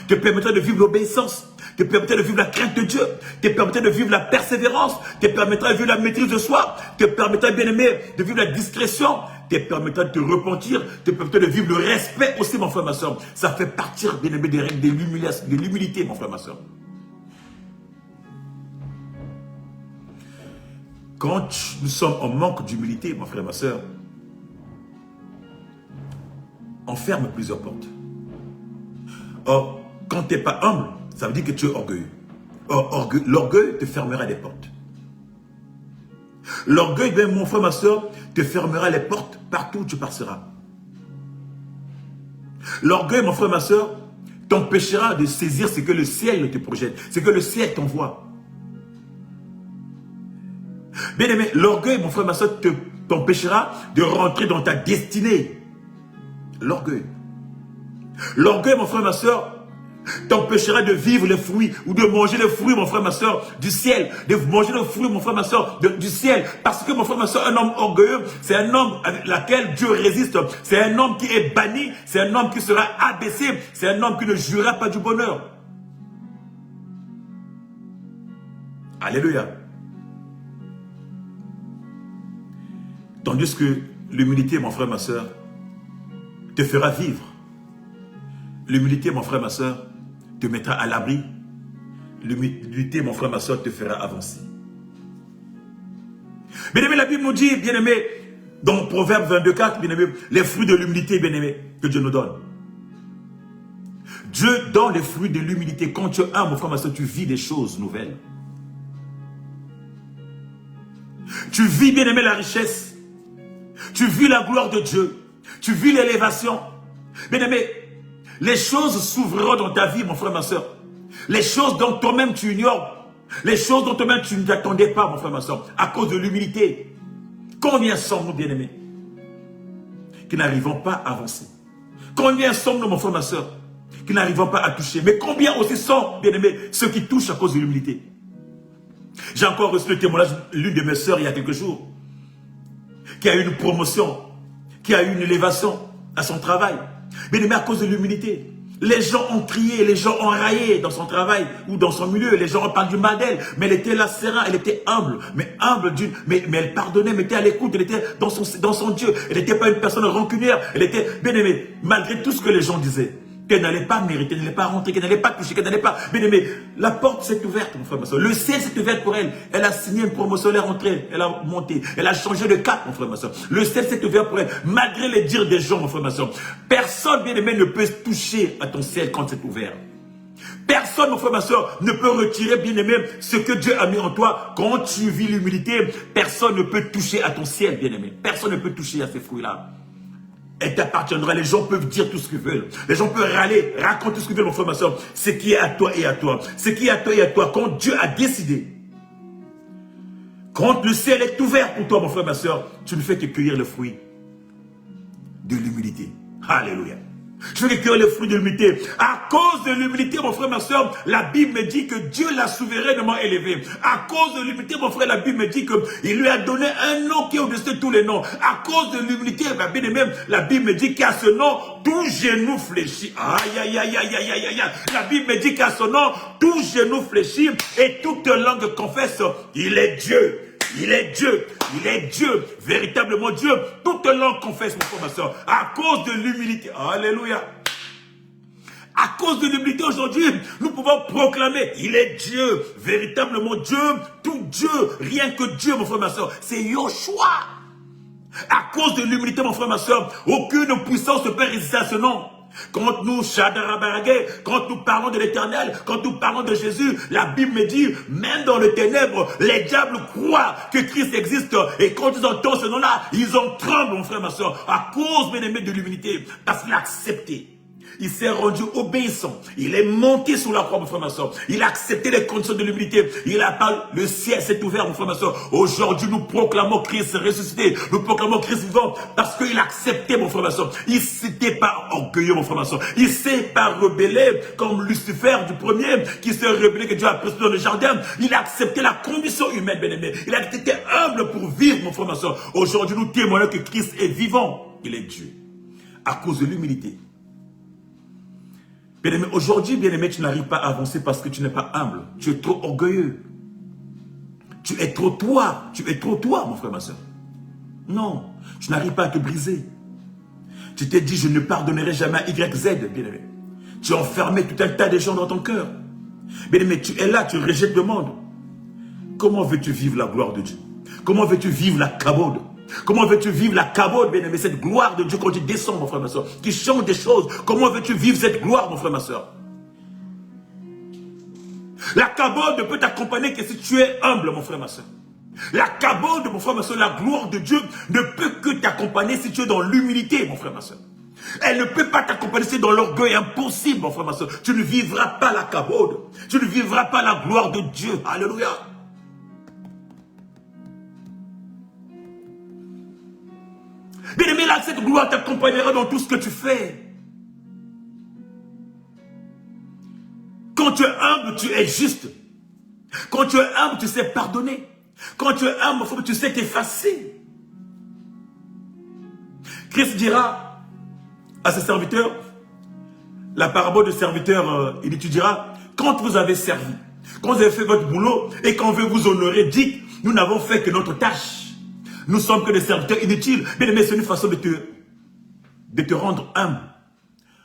te permettra de vivre l'obéissance, te permettra de vivre la crainte de Dieu, te permettra de vivre la persévérance, te permettra de vivre la maîtrise de soi, te permettra, bien aimé, de vivre la discrétion, te permettra de te repentir, te permettra de vivre le respect aussi, mon frère, ma soeur. Ça fait partir, bien aimé, des règles de l'humilité, mon frère, ma soeur. Quand nous sommes en manque d'humilité, mon frère et ma soeur, on ferme plusieurs portes. Or, quand tu n'es pas humble, ça veut dire que tu es orgueilleux. Or, l'orgueil te fermera les portes. L'orgueil, bien, mon frère, ma soeur, te fermera les portes partout où tu passeras. L'orgueil, mon frère, ma soeur, t'empêchera de saisir ce que le ciel te projette, ce que le ciel t'envoie. Bien aimé, l'orgueil, mon frère, ma soeur, t'empêchera de rentrer dans ta destinée. L'orgueil. L'orgueil, mon frère, ma soeur, t'empêchera de vivre les fruits ou de manger les fruits, mon frère, ma soeur, du ciel. De manger les fruits, mon frère, ma soeur, du ciel. Parce que, mon frère, ma soeur, un homme orgueilleux, c'est un homme avec lequel Dieu résiste. C'est un homme qui est banni. C'est un homme qui sera abaissé. C'est un homme qui ne jouira pas du bonheur. Alléluia. Tandis que l'humilité, mon frère, ma soeur, te fera vivre. L'humilité, mon frère, ma soeur, te mettra à l'abri. L'humilité, mon frère, ma soeur, te fera avancer. Bien aimé, la Bible nous dit, bien aimé, dans Proverbe 22,4, bien aimé, les fruits de l'humilité, bien aimé, que Dieu nous donne. Dieu donne les fruits de l'humilité. Quand tu es humble, mon frère, ma soeur, tu vis des choses nouvelles. Tu vis, bien aimé, la richesse. Tu vis la gloire de Dieu. Tu vis l'élévation. Bien aimé, les choses s'ouvriront dans ta vie, mon frère, ma soeur. Les choses dont toi-même tu ignores. Les choses dont toi-même tu ne t'attendais pas, mon frère, ma soeur. À cause de l'humilité. Combien sommes-nous, bien aimés, qui n'arrivons pas à avancer? Combien sommes-nous, mon frère, ma soeur, qui n'arrivons pas à toucher? Mais combien aussi sont, bien aimés, ceux qui touchent à cause de l'humilité? J'ai encore reçu le témoignage de l'une de mes sœurs il y a quelques jours, qui a eu une promotion, qui a eu une élévation à son travail. Mais à cause de l'humilité, les gens ont crié, les gens ont raillé dans son travail ou dans son milieu. Les gens ont parlé du mal d'elle, mais elle était là serein, elle était humble, mais elle pardonnait, mais elle était à l'écoute, elle était dans son Dieu. Elle n'était pas une personne rancunière, elle était bien aimée, malgré tout ce que les gens disaient. Qu'elle n'allait pas mériter, qu'elle n'allait pas rentrer, qu'elle n'allait pas toucher, qu'elle n'allait pas... Bien aimé, la porte s'est ouverte, mon frère, ma soeur. Le ciel s'est ouvert pour elle. Elle a signé une promotion, elle est rentrée, elle a monté. Elle a changé de cap, mon frère, ma soeur. Le ciel s'est ouvert pour elle. Malgré les dires des gens, mon frère, ma soeur. Personne, bien aimé, ne peut toucher à ton ciel quand c'est ouvert. Personne, mon frère, ma soeur, ne peut retirer, bien aimé, ce que Dieu a mis en toi. Quand tu vis l'humilité, personne ne peut toucher à ton ciel, bien aimé. Personne ne peut toucher à ces fruits-là. Elle t'appartiendra, les gens peuvent dire tout ce qu'ils veulent. Les gens peuvent râler, raconter tout ce qu'ils veulent, mon frère, ma soeur. Ce qui est à toi et à toi. Ce qui est à toi et à toi. Quand Dieu a décidé, quand le ciel est ouvert pour toi, mon frère, ma soeur, tu ne fais que cueillir le fruit de l'humilité. Alléluia. Je vais cueillir le fruit de l'humilité. À cause de l'humilité, mon frère, ma soeur, la Bible me dit que Dieu l'a souverainement élevé. À cause de l'humilité, mon frère, la Bible me dit qu'il lui a donné un nom qui est au-dessus de tous les noms. À cause de l'humilité, la Bible me dit qu'à ce nom, tout genou fléchit. Aïe, aïe, aïe, aïe, aïe, aïe, aïe. La Bible me dit qu'à ce nom, tout genou fléchit et toute langue confesse, il est Dieu. Il est Dieu, il est Dieu, véritablement Dieu. Toute langue confesse, mon frère, ma soeur, à cause de l'humilité. Alléluia. À cause de l'humilité aujourd'hui, nous pouvons proclamer, il est Dieu, véritablement Dieu, tout Dieu, rien que Dieu, mon frère, ma soeur. C'est Yoshua. À cause de l'humilité, mon frère, ma soeur, aucune puissance ne peut résister à ce nom. Quand nous, quand nous parlons de l'Éternel, quand nous parlons de Jésus, la Bible me dit, même dans les ténèbres, les diables croient que Christ existe. Et quand ils entendent ce nom-là, ils en tremblent, mon frère, ma soeur, à cause, bien aimé, de l'humilité, parce qu'il a accepté. Il s'est rendu obéissant. Il est monté sur la croix, mon frère, ma soeur. Il a accepté les conditions de l'humilité. Il a parlé, le ciel s'est ouvert, mon frère, ma soeur. Aujourd'hui, nous proclamons Christ ressuscité. Nous proclamons Christ vivant parce qu'il a accepté, mon frère, ma soeur. Il s'était pas orgueilleux, mon frère, ma soeur. Il s'est pas rebellé comme Lucifer du premier qui s'est rebellé que Dieu a précédé dans le jardin. Il a accepté la condition humaine, bien aimé. Il a été humble pour vivre, mon frère, ma soeur. Aujourd'hui, nous témoignons que Christ est vivant. Il est Dieu. À cause de l'humilité. Bien-aimé, aujourd'hui, bien-aimé, tu n'arrives pas à avancer parce que tu n'es pas humble. Tu es trop orgueilleux. Tu es trop toi. Tu es trop toi, mon frère, ma soeur. Non, tu n'arrives pas à te briser. Tu t'es dit, je ne pardonnerai jamais à YZ, bien-aimé. Tu as enfermé tout un tas de gens dans ton cœur. Bien-aimé, tu es là, tu rejettes le monde. Comment veux-tu vivre la gloire de Dieu? Comment veux-tu vivre la kabod? Comment veux-tu vivre la kabod, bien-aimé, cette gloire de Dieu quand tu descends, mon frère, ma soeur, qui change des choses? Comment veux-tu vivre cette gloire, mon frère, ma soeur? La kabod ne peut t'accompagner que si tu es humble, mon frère, ma soeur. La kabod, mon frère, ma soeur, la gloire de Dieu ne peut que t'accompagner si tu es dans l'humilité, mon frère, ma soeur. Elle ne peut pas t'accompagner si dans l'orgueil impossible, mon frère, ma soeur. Tu ne vivras pas la kabod. Tu ne vivras pas la gloire de Dieu. Alléluia. Bien-aimé, là, cette gloire t'accompagnera dans tout ce que tu fais. Quand tu es humble, tu es juste. Quand tu es humble, tu sais pardonner. Quand tu es humble, tu sais t'effacer. Christ dira à ses serviteurs, la parabole du serviteur, il dira, quand vous avez servi, quand vous avez fait votre boulot et qu'on veut vous honorer, dites, nous n'avons fait que notre tâche. Nous sommes que des serviteurs inutiles. Bien aimé, c'est une façon de te rendre humble.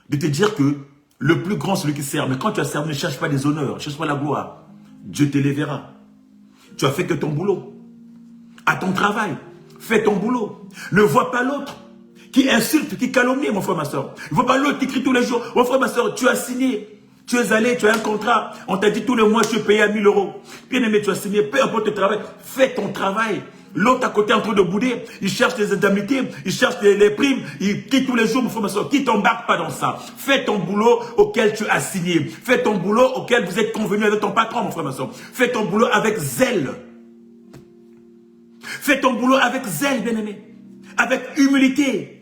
De te dire que le plus grand, celui qui sert. Mais quand tu as servi, ne cherche pas des honneurs, ne cherche pas la gloire. Dieu t'élèvera. Tu as fait que ton boulot. À ton travail, fais ton boulot. Ne vois pas l'autre qui insulte, qui calomnie, mon frère, ma soeur. Ne vois pas l'autre qui crie tous les jours. Mon frère, ma soeur, tu as signé. Tu es allé, tu as un contrat. On t'a dit tous les mois, je suis payé à 1000 €. Bien aimé, tu as signé. Peu importe le travail, fais ton travail. L'autre à côté en train de bouder, il cherche les indemnités, il cherche les primes, il quitte tous les jours, mon frère, ma soeur, qui t'embarque pas dans ça. Fais ton boulot auquel tu as signé. Fais ton boulot auquel vous êtes convenu avec ton patron, mon frère, ma soeur. Fais ton boulot avec zèle. Fais ton boulot avec zèle, bien-aimé. Avec humilité.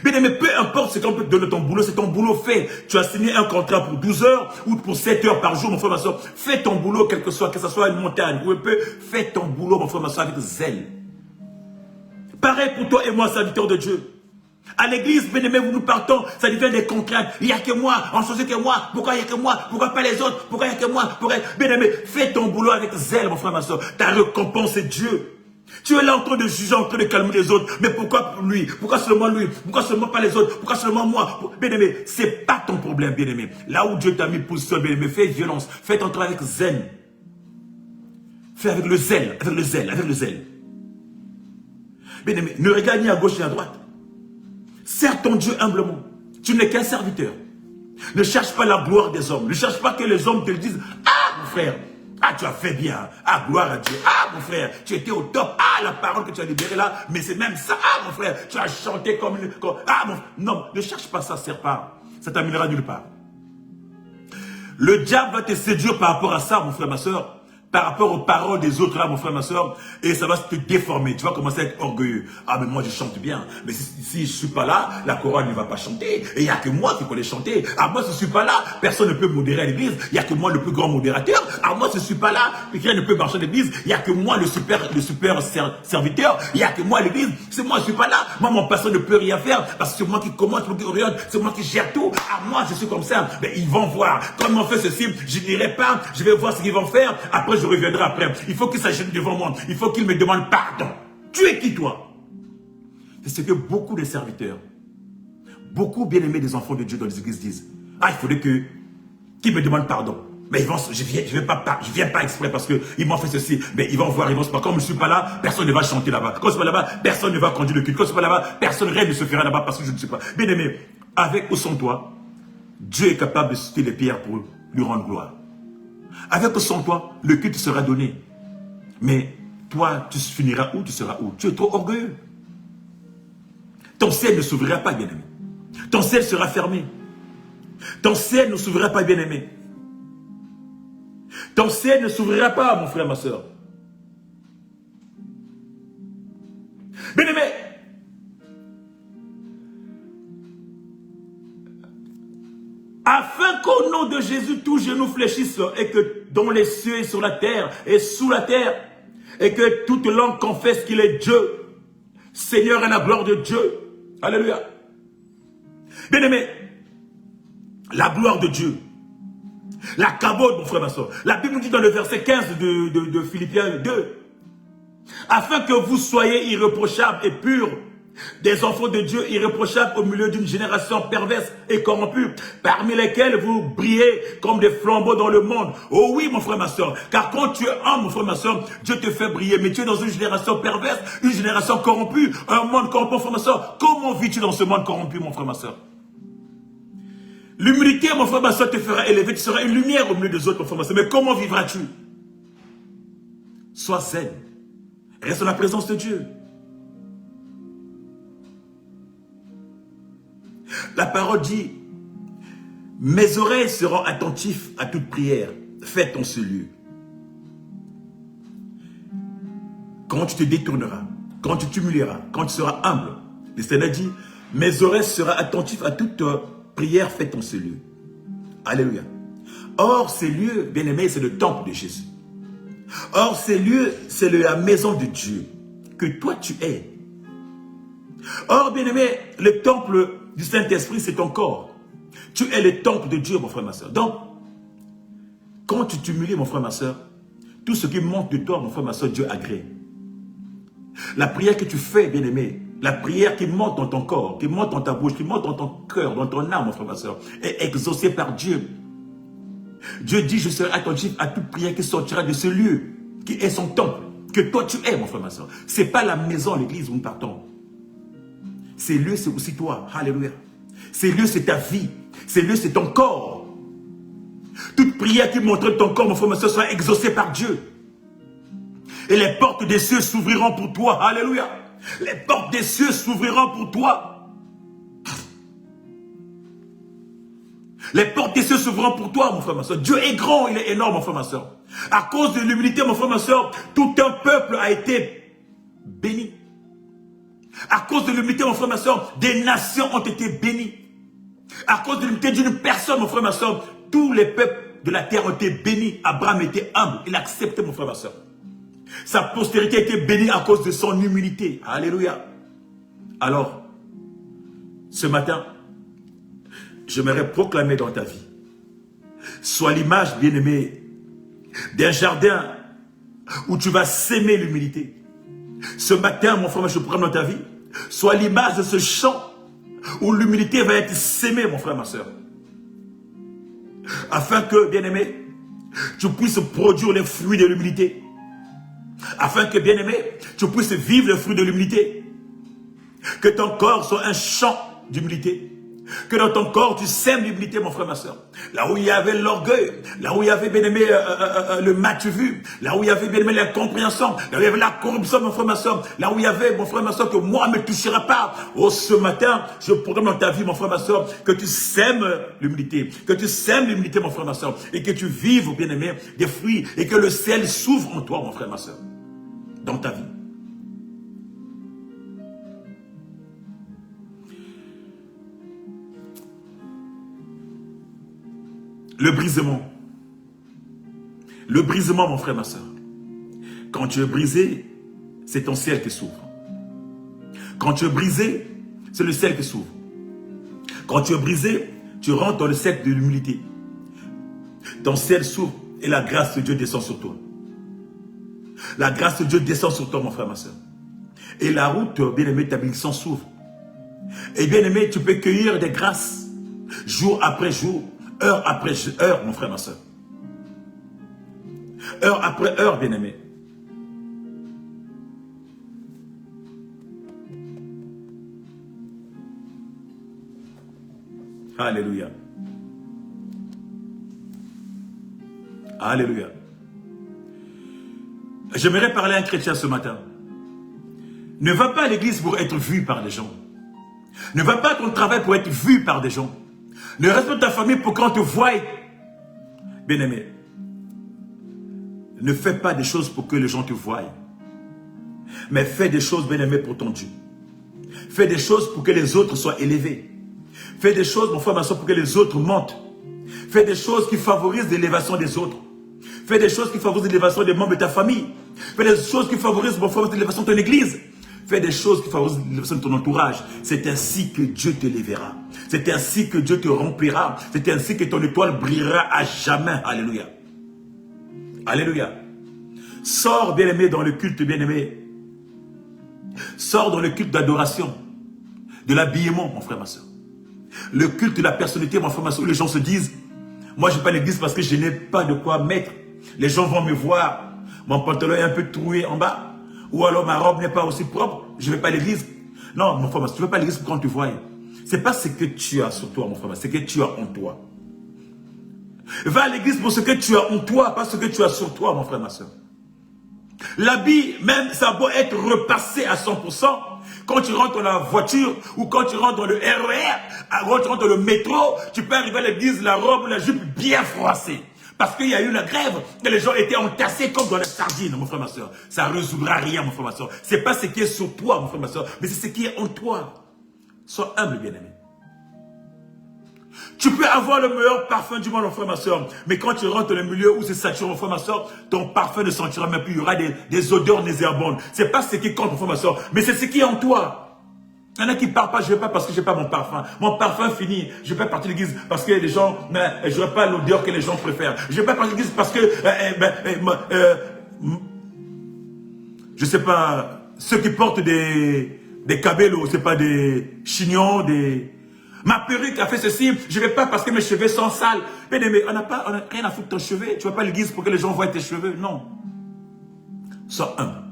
Bien-aimé, peu importe ce qu'on peut te donner ton boulot, c'est ton boulot fait. Tu as signé un contrat pour 12 heures ou pour 7 heures par jour, mon frère, ma soeur. Fais ton boulot, quel que ce soit une montagne ou un peu. Fais ton boulot, mon frère, ma soeur, avec zèle. Pareil pour toi et moi, serviteur de Dieu. À l'église, bien-aimé, nous partons, ça devient des contraintes. Il n'y a que moi, on choisit que moi. Pourquoi il n'y a que moi? Pourquoi pas les autres? Pourquoi il n'y a que moi? Bien-aimé, fais ton boulot avec zèle, mon frère, ma soeur. Ta récompense est Dieu. Tu es là en train de juger, en train de calmer les autres. Mais pourquoi lui? Pourquoi seulement lui? Pourquoi seulement pas les autres? Pourquoi seulement moi? Bien-aimé, c'est pas ton problème, bien-aimé. Là où Dieu t'a mis position, bien-aimé, fais violence. Fais ton travail avec zèle. Fais avec le zèle, avec le zèle, avec le zèle. Bien-aimé, ne regarde ni à gauche ni à droite. Sers ton Dieu humblement. Tu n'es qu'un serviteur. Ne cherche pas la gloire des hommes. Ne cherche pas que les hommes te le disent. Ah, mon frère. Ah, tu as fait bien. Ah, gloire à Dieu. Ah, mon frère, tu étais au top. Ah, la parole que tu as libérée là, mais c'est même ça. Ah, mon frère, tu as chanté comme... Ah, mon... Non, ne cherche pas ça, sert pas. Ça t'amènera nulle part. Le diable va te séduire par rapport à ça, mon frère, ma soeur. Par rapport aux paroles des autres là, mon frère, ma soeur, et ça va te déformer. Tu vas commencer à être orgueilleux. Ah, mais moi, je chante bien. Mais si je ne suis pas là, la chorale ne va pas chanter. Et il n'y a que moi qui connais chanter. Ah, moi, si je ne suis pas là, personne ne peut modérer à l'église. Il n'y a que moi, le plus grand modérateur. Ah, moi, si je ne suis pas là, quelqu'un ne peut marcher à l'église. Il n'y a que moi, le super serviteur. Il n'y a que moi à l'église. C'est moi, je ne suis pas là. Moi, mon pasteur ne peut rien faire parce que c'est moi qui commence, c'est moi qui oriente, c'est moi qui gère tout. Ah, moi, je suis comme ça. Mais ils vont voir. Comme on fait ceci, je n'irai pas. Je vais voir ce qu'ils vont faire. Après, je reviendrai après. Il faut qu'il s'agite devant moi. Il faut qu'il me demande pardon. Tu es qui, toi? C'est ce que beaucoup de serviteurs, beaucoup bien-aimés des enfants de Dieu dans les églises disent. Ah, il faudrait qu'il me demande pardon. Mais je viens pas exprès parce qu'ils m'ont fait ceci. Mais ils vont voir, ils vont se pas. Comme je ne suis pas là, personne ne va chanter là-bas. Quand je ne suis pas là-bas, personne ne va conduire le culte. Quand je ne suis pas là-bas, personne rien ne se fera là-bas parce que je ne suis pas. Bien aimé, avec ou sans toi, Dieu est capable de citer les pierres pour lui rendre gloire. Avec ou sans toi, le culte sera donné. Mais toi, tu finiras où, tu seras où? Tu es trop orgueilleux. Ton ciel ne s'ouvrira pas, bien-aimé. Ton ciel sera fermé. Ton ciel ne s'ouvrira pas, bien-aimé. Ton ciel ne s'ouvrira pas, mon frère, ma soeur. Bien-aimé, afin qu'au nom de Jésus, tout genou fléchisse et que dans les cieux et sur la terre et sous la terre, et que toute langue confesse qu'il est Dieu, Seigneur et la gloire de Dieu. Alléluia. Bien-aimé, la gloire de Dieu, la cabode, mon frère, ma soeur. La Bible nous dit dans le verset 15 de Philippiens 2, afin que vous soyez irréprochables et purs, des enfants de Dieu irréprochables au milieu d'une génération perverse et corrompue, parmi lesquels vous brillez comme des flambeaux dans le monde. Oh oui, mon frère, ma soeur, car quand tu es homme, mon frère, ma soeur, Dieu te fait briller, mais tu es dans une génération perverse, une génération corrompue, un monde corrompu, mon frère, ma soeur. Comment vis-tu dans ce monde corrompu, mon frère, ma soeur? L'humilité, mon frère, ma soeur, te fera élever, tu seras une lumière au milieu des autres, mon frère, ma soeur. Mais comment vivras-tu? Sois zen. Reste dans la présence de Dieu. La parole dit, mes oreilles seront attentives à toute prière faite en ce lieu. Quand tu te détourneras, quand tu t'humilieras, quand tu seras humble, le Seigneur dit, mes oreilles seront attentives à toute prière faite en ce lieu. Alléluia. Or, ces lieux, bien-aimés, c'est le temple de Jésus. Or, ces lieux, c'est la maison de Dieu que toi tu es. Or, bien-aimé, le temple du Saint-Esprit, c'est ton corps. Tu es le temple de Dieu, mon frère, ma soeur. Donc, quand tu t'humilies, mon frère, ma soeur, tout ce qui manque de toi, mon frère, ma soeur, Dieu agrée. La prière que tu fais, bien-aimé, la prière qui monte dans ton corps, qui monte dans ta bouche, qui monte dans ton cœur, dans ton âme, mon frère, ma soeur, est exaucée par Dieu. Dieu dit, je serai attentif à toute prière qui sortira de ce lieu, qui est son temple, que toi tu es, mon frère, ma soeur. Ce n'est pas la maison, l'église où nous partons. Ces lieux, c'est aussi toi. Alléluia. Ces lieux, c'est ta vie. Ces lieux, c'est ton corps. Toute prière qui montre ton corps, mon frère, ma soeur, sera exaucée par Dieu. Et les portes des cieux s'ouvriront pour toi. Alléluia. Les portes des cieux s'ouvriront pour toi. Les portes des cieux s'ouvriront pour toi, mon frère, ma soeur. Dieu est grand, il est énorme, mon frère, ma soeur. À cause de l'humilité, mon frère, ma soeur, tout un peuple a été béni. À cause de l'humilité, mon frère, ma soeur, des nations ont été bénies. À cause de l'humilité d'une personne, mon frère, ma soeur, tous les peuples de la terre ont été bénis. Abraham était humble, il a accepté, mon frère, ma soeur. Sa postérité a été bénie à cause de son humilité. Alléluia. Alors, ce matin, j'aimerais proclamer dans ta vie, sois l'image, bien-aimée, d'un jardin où tu vas s'aimer l'humilité. Ce matin, mon frère, je proclame dans ta vie, sois l'image de ce champ où l'humilité va être sémée, mon frère, ma soeur. Afin que, bien-aimé, tu puisses produire les fruits de l'humilité. Afin que, bien-aimé, tu puisses vivre les fruits de l'humilité. Que ton corps soit un champ d'humilité. Que dans ton corps, tu sèmes l'humilité, mon frère, ma soeur. Là où il y avait l'orgueil, là où il y avait, bien aimé, le match-vu, là où il y avait, bien aimé, l'incompréhension, là où il y avait la corruption, mon frère, ma soeur, là où il y avait, mon frère, ma soeur, que moi ne me touchera pas. Oh, ce matin, je proclame dans ta vie, mon frère, ma soeur, que tu sèmes l'humilité, que tu sèmes l'humilité, mon frère, ma soeur, et que tu vives, bien aimé, des fruits, et que le ciel s'ouvre en toi, mon frère, ma soeur, dans ta vie. Le brisement, mon frère, ma soeur. Quand tu es brisé, c'est ton ciel qui s'ouvre. Quand tu es brisé, c'est le ciel qui s'ouvre. Quand tu es brisé, tu rentres dans le cercle de l'humilité. Ton ciel s'ouvre et la grâce de Dieu descend sur toi. La grâce de Dieu descend sur toi, mon frère, ma soeur. Et la route, bien-aimé, ta bénédiction s'ouvre. Et bien-aimé, tu peux cueillir des grâces, jour après jour, heure après heure, mon frère, ma soeur. Heure après heure, bien-aimé. Alléluia. Alléluia. J'aimerais parler à un chrétien ce matin. Ne va pas à l'église pour être vu par les gens. Ne va pas à ton travail pour être vu par des gens. Ne reste pas ta famille pour qu'on te voie. Bien-aimé, ne fais pas des choses pour que les gens te voient. Mais fais des choses, bien-aimé, pour ton Dieu. Fais des choses pour que les autres soient élevés. Fais des choses, mon frère, ma soeur, pour que les autres montent. Fais des choses qui favorisent l'élévation des autres. Fais des choses qui favorisent l'élévation des membres de ta famille. Fais des choses qui favorisent, mon frère, l'élévation de ton église. Fais des choses qui favorisent l'élévation de ton entourage. C'est ainsi que Dieu te lèvera. C'est ainsi que Dieu te remplira. C'est ainsi que ton étoile brillera à jamais. Alléluia. Alléluia. Sors, bien-aimé, dans le culte, bien-aimé. Sors dans le culte d'adoration, de l'habillement, mon frère, ma soeur. Le culte de la personnalité, mon frère, ma soeur, où les gens se disent, moi, je n'ai pas l'église parce que je n'ai pas de quoi mettre. Les gens vont me voir, mon pantalon est un peu troué en bas, ou alors ma robe n'est pas aussi propre, je ne vais pas à l'église. Non, mon frère, ma soeur, tu ne veux pas à l'église pour qu'on te voie. Ce n'est pas ce que tu as sur toi, mon frère, ma soeur, c'est ce que tu as en toi. Va à l'église pour ce que tu as en toi, pas ce que tu as sur toi, mon frère, ma soeur. L'habit, même, ça doit être repassé à 100%. Quand tu rentres dans la voiture ou quand tu rentres dans le RER, quand tu rentres dans le métro, tu peux arriver à l'église, la robe, la jupe bien froissée. Parce qu'il y a eu la grève, que les gens étaient entassés comme dans la sardine, mon frère, ma soeur. Ça ne résoudra rien, mon frère, ma soeur. Ce n'est pas ce qui est sur toi, mon frère, ma soeur, mais c'est ce qui est en toi. Sois humble, bien-aimé. Tu peux avoir le meilleur parfum du monde, mon frère, ma soeur, mais quand tu rentres dans le milieu où c'est saturé, mon frère, ma soeur, ton parfum ne sentira même plus. Il y aura des odeurs nauséabondes. Ce n'est pas ce qui compte, mon frère, ma soeur, mais c'est ce qui est en toi. Il y en a qui ne parlent pas, je ne vais pas parce que je n'ai pas mon parfum. Mon parfum fini. Je ne vais pas partir de l'église parce que les gens, je n'aurai pas l'odeur que les gens préfèrent. Je ne vais pas partir de l'église parce que, je ne sais pas, ceux qui portent des cabellos, ce n'est pas des chignons, ma perruque a fait ceci, je ne vais pas parce que mes cheveux sont sales. Mais on n'a rien à foutre de ton cheveu. Tu ne vas pas à l'église pour que les gens voient tes cheveux. Non. Sois humble.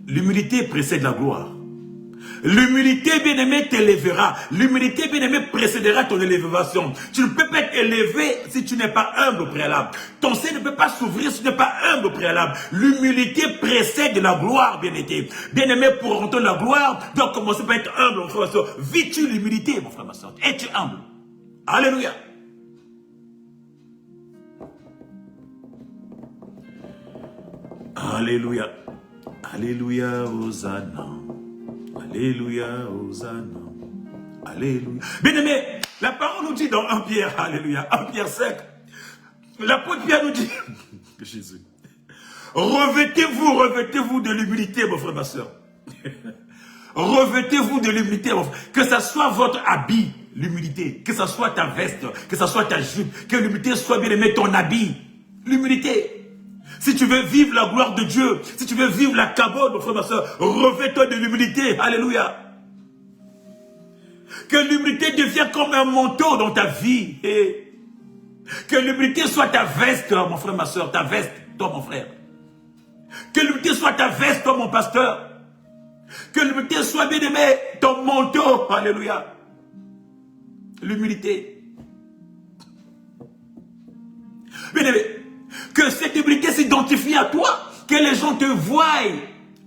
L'humilité précède la gloire. L'humilité, bien-aimé, t'élèvera. L'humilité, bien-aimé, précédera ton élévation. Tu ne peux pas être élevé si tu n'es pas humble au préalable. Ton sein ne peut pas s'ouvrir si tu n'es pas humble au préalable. L'humilité précède la gloire, bien-aimé. Bien-aimé, pour rentrer dans la gloire, tu dois commencer par être humble, mon frère, ma soeur. Vis-tu l'humilité, mon frère, ma soeur? Es-tu humble? Alléluia. Alléluia. Alléluia, Hosanna. Alléluia, Hosanna. Alléluia. Bien-aimé, la parole nous dit dans 1 Pierre, alléluia, 1 Pierre 5, l'apôtre Pierre nous dit, Jésus, revêtez-vous de l'humilité, mon frère, ma soeur. Revêtez-vous de l'humilité, mon frère. Que ça soit votre habit, l'humilité, que ça soit ta veste, que ça soit ta jupe, que l'humilité soit, bien-aimé, ton habit. L'humilité. Si tu veux vivre la gloire de Dieu, si tu veux vivre la cabode, mon frère, ma soeur, revêt-toi de l'humilité. Alléluia. Que l'humilité devienne comme un manteau dans ta vie. Et que l'humilité soit ta veste, mon frère, ma soeur, ta veste, toi, mon frère. Que l'humilité soit ta veste, toi, mon pasteur. Que l'humilité soit, bien aimé, ton manteau. Alléluia. L'humilité. Bien aimé. Que cette humilité s'identifie à toi. Que les gens te voient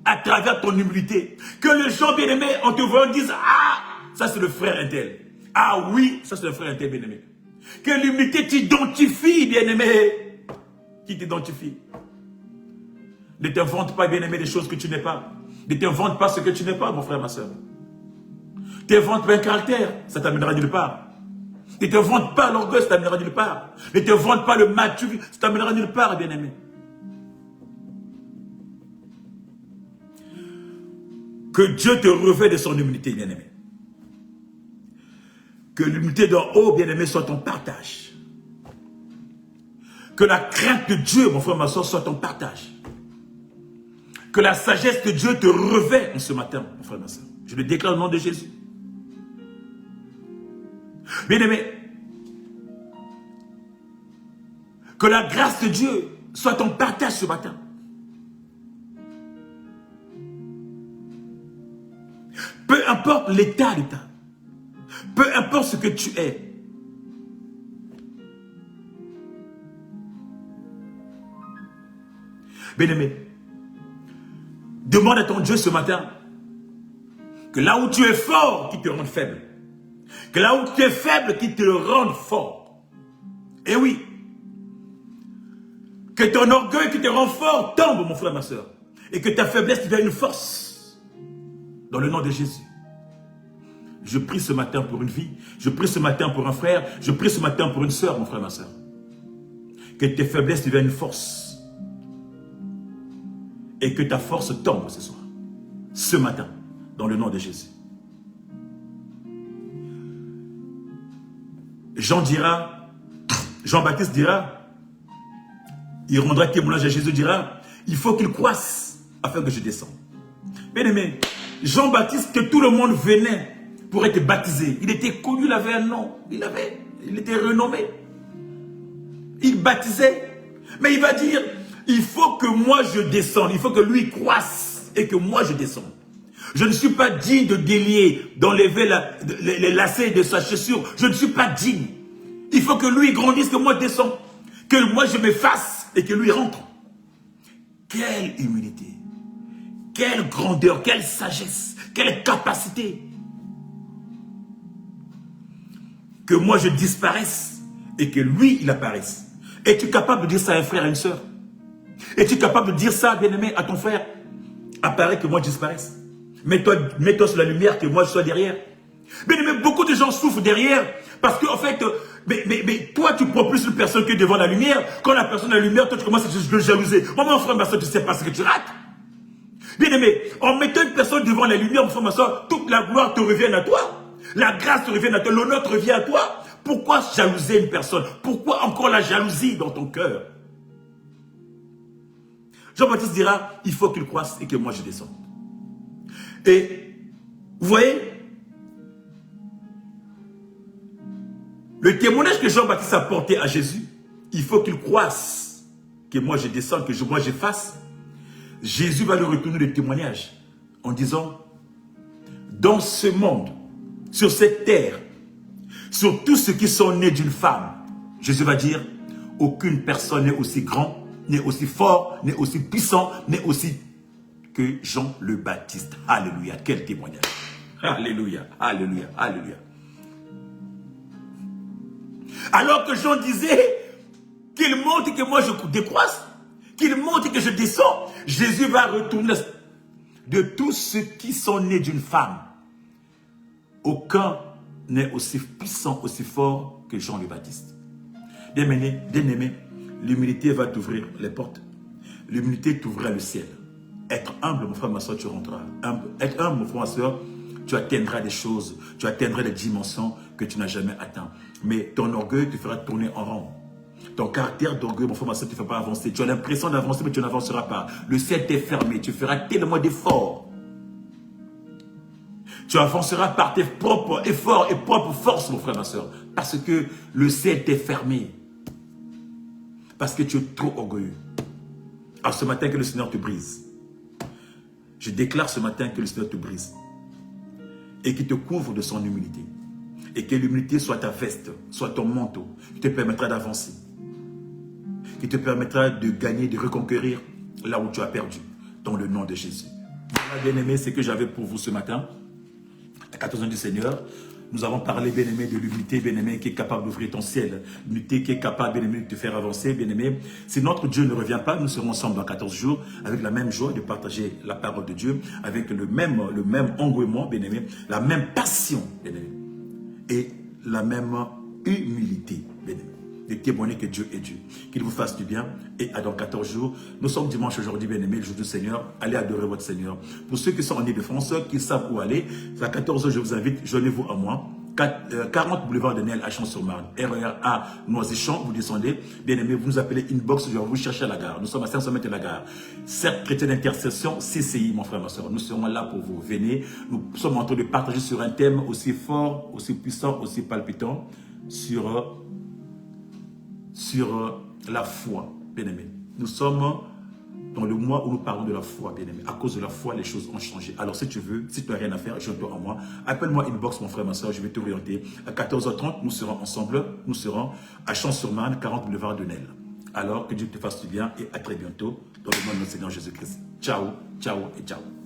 à travers ton humilité. Que les gens, bien-aimés, en te voyant, disent, ah, ça c'est le frère intel. Ah oui, ça c'est le frère intel, bien-aimé. Que l'humilité t'identifie, bien-aimé. Qui t'identifie. Ne t'invente pas, bien-aimé, des choses que tu n'es pas. Ne t'invente pas ce que tu n'es pas, mon frère, ma soeur. Ne t'invente pas un caractère, ça t'amènera nulle part. Ne te vante pas l'orgueil, ça t'amènera nulle part. Ne te vante pas le mature, ça t'amènera nulle part, bien-aimé. Que Dieu te revêt de son humilité, bien-aimé. Que l'humilité d'en haut, bien-aimé, soit ton partage. Que la crainte de Dieu, mon frère, ma soeur, soit ton partage. Que la sagesse de Dieu te revêt en ce matin, mon frère, ma soeur. Je le déclare au nom de Jésus. Bien-aimé, que la grâce de Dieu soit ton partage ce matin. Peu importe l'état, peu importe ce que tu es. Bien-aimé, demande à ton Dieu ce matin que là où tu es fort, qu'il te rende faible. Que là où tu es faible, qu'il te rende fort. Et oui, que ton orgueil qui te rend fort tombe, mon frère, ma soeur. Et que ta faiblesse devienne une force. Dans le nom de Jésus. Je prie ce matin pour une vie. Je prie ce matin pour un frère. Je prie ce matin pour une soeur, mon frère, ma soeur. Que tes faiblesses deviennent une force. Et que ta force tombe ce soir. Ce matin. Dans le nom de Jésus. Jean-Baptiste dira, il rendra témoignage à Jésus, dira, il faut qu'il croisse afin que je descende. Bien aimé, Jean-Baptiste, que tout le monde venait pour être baptisé. Il était connu, il avait un nom, il était renommé. Il baptisait, mais il va dire, il faut que moi je descende, il faut que lui croisse et que moi je descende. Je ne suis pas digne de délier, d'enlever les lacets de sa chaussure. Je ne suis pas digne. Il faut que lui grandisse, que moi descende. Que moi je m'efface et que lui rentre. Quelle humilité. Quelle grandeur, quelle sagesse, quelle capacité. Que moi je disparaisse et que lui il apparaisse. Es-tu capable de dire ça à un frère, à une soeur? Es-tu capable de dire ça, bien-aimé, à ton frère? Apparaît que moi je disparaisse. Mets-toi sur la lumière, que moi je sois derrière. Mais beaucoup de gens souffrent derrière parce que, en fait, mais toi tu propulses une personne qui est devant la lumière. Quand la personne est à la lumière, toi tu commences à te jalouser. Moi, mon frère, ma soeur, tu ne sais pas ce que tu rates. Bien aimé, en mettant une personne devant la lumière, mon frère, ma soeur, toute la gloire te revient à toi. La grâce te revient à toi, l'honneur te revient à toi. Pourquoi jalouser une personne? Pourquoi encore la jalousie dans ton cœur? Jean-Baptiste dira, il faut qu'il croisse et que moi je descende. Et, vous voyez, le témoignage que Jean-Baptiste a porté à Jésus, il faut qu'il croisse, que moi je descende, que moi je fasse. Jésus va lui retourner le témoignage en disant, dans ce monde, sur cette terre, sur tous ceux qui sont nés d'une femme, Jésus va dire, aucune personne n'est aussi grand, n'est aussi fort, n'est aussi puissant, n'est aussi que Jean le Baptiste. Alléluia, quel témoignage. Alléluia, alléluia, alléluia. Alors que Jean disait qu'il monte et que moi je décroisse, qu'il monte et que je descends, Jésus va retourner de tous ceux qui sont nés d'une femme. Aucun n'est aussi puissant, aussi fort que Jean le Baptiste. Bien-aimé, l'humilité va t'ouvrir les portes. L'humilité t'ouvrira le ciel. Être humble, mon frère, ma soeur, tu rentreras. Être humble, mon frère, ma soeur, tu atteindras des choses, tu atteindras des dimensions que tu n'as jamais atteintes. Mais ton orgueil te fera tourner en rond. Ton caractère d'orgueil, mon frère, ma soeur, ne te fera pas avancer. Tu as l'impression d'avancer, mais tu n'avanceras pas. Le ciel t'est fermé. Tu feras tellement d'efforts. Tu avanceras par tes propres efforts et propres forces, mon frère, ma soeur. Parce que le ciel t'est fermé. Parce que tu es trop orgueilleux. Alors ce matin, que le Seigneur te brise. Je déclare ce matin que le Seigneur te brise. Et qu'il te couvre de son humilité. Et que l'humilité soit ta veste, soit ton manteau, qui te permettra d'avancer. Qui te permettra de gagner, de reconquérir là où tu as perdu. Dans le nom de Jésus. Voilà, bien-aimé, c'est ce que j'avais pour vous ce matin. La 14e du Seigneur. Nous avons parlé, bien-aimé, de l'humilité, bien-aimé, qui est capable d'ouvrir ton ciel. L'humilité qui est capable, bien-aimé, de te faire avancer, bien-aimé. Si notre Dieu ne revient pas, nous serons ensemble dans 14 jours, avec la même joie de partager la parole de Dieu, avec le même engouement, bien-aimé, la même passion, bien-aimé, et la même humilité, bien-aimé, de témoigner que Dieu est Dieu. Qu'il vous fasse du bien, et à dans 14 jours. Nous sommes dimanche aujourd'hui, bien-aimé, le jour du Seigneur. Allez adorer votre Seigneur. Pour ceux qui sont en Île-de-France, qui savent où aller, à 14 h je vous invite, joignez-vous à moi. 40 boulevard de Nel à Champs-sur-Marne, RER Noisy-Champs, vous descendez, bien-aimé, vous nous appelez inbox, je vais vous chercher à la gare. Nous sommes à 500 mètres de la gare. Cercle chrétien d'intercession, CCI, mon frère, ma soeur. Nous serons là pour vous. Venez, nous sommes en train de partager sur un thème aussi fort, aussi puissant, aussi palpitant, sur la foi, bien-aimé. Nous sommes dans le mois où nous parlons de la foi, bien-aimé. À cause de la foi, les choses ont changé. Alors, si tu veux, si tu n'as rien à faire, joins-toi à moi. Appelle-moi inbox, mon frère, ma soeur, je vais t'orienter. À 14h30, nous serons ensemble. Nous serons à Champs-sur-Marne, 40 boulevard de Nesle. Alors, que Dieu te fasse du bien et à très bientôt dans le nom de notre Seigneur Jésus-Christ. Ciao, ciao et ciao.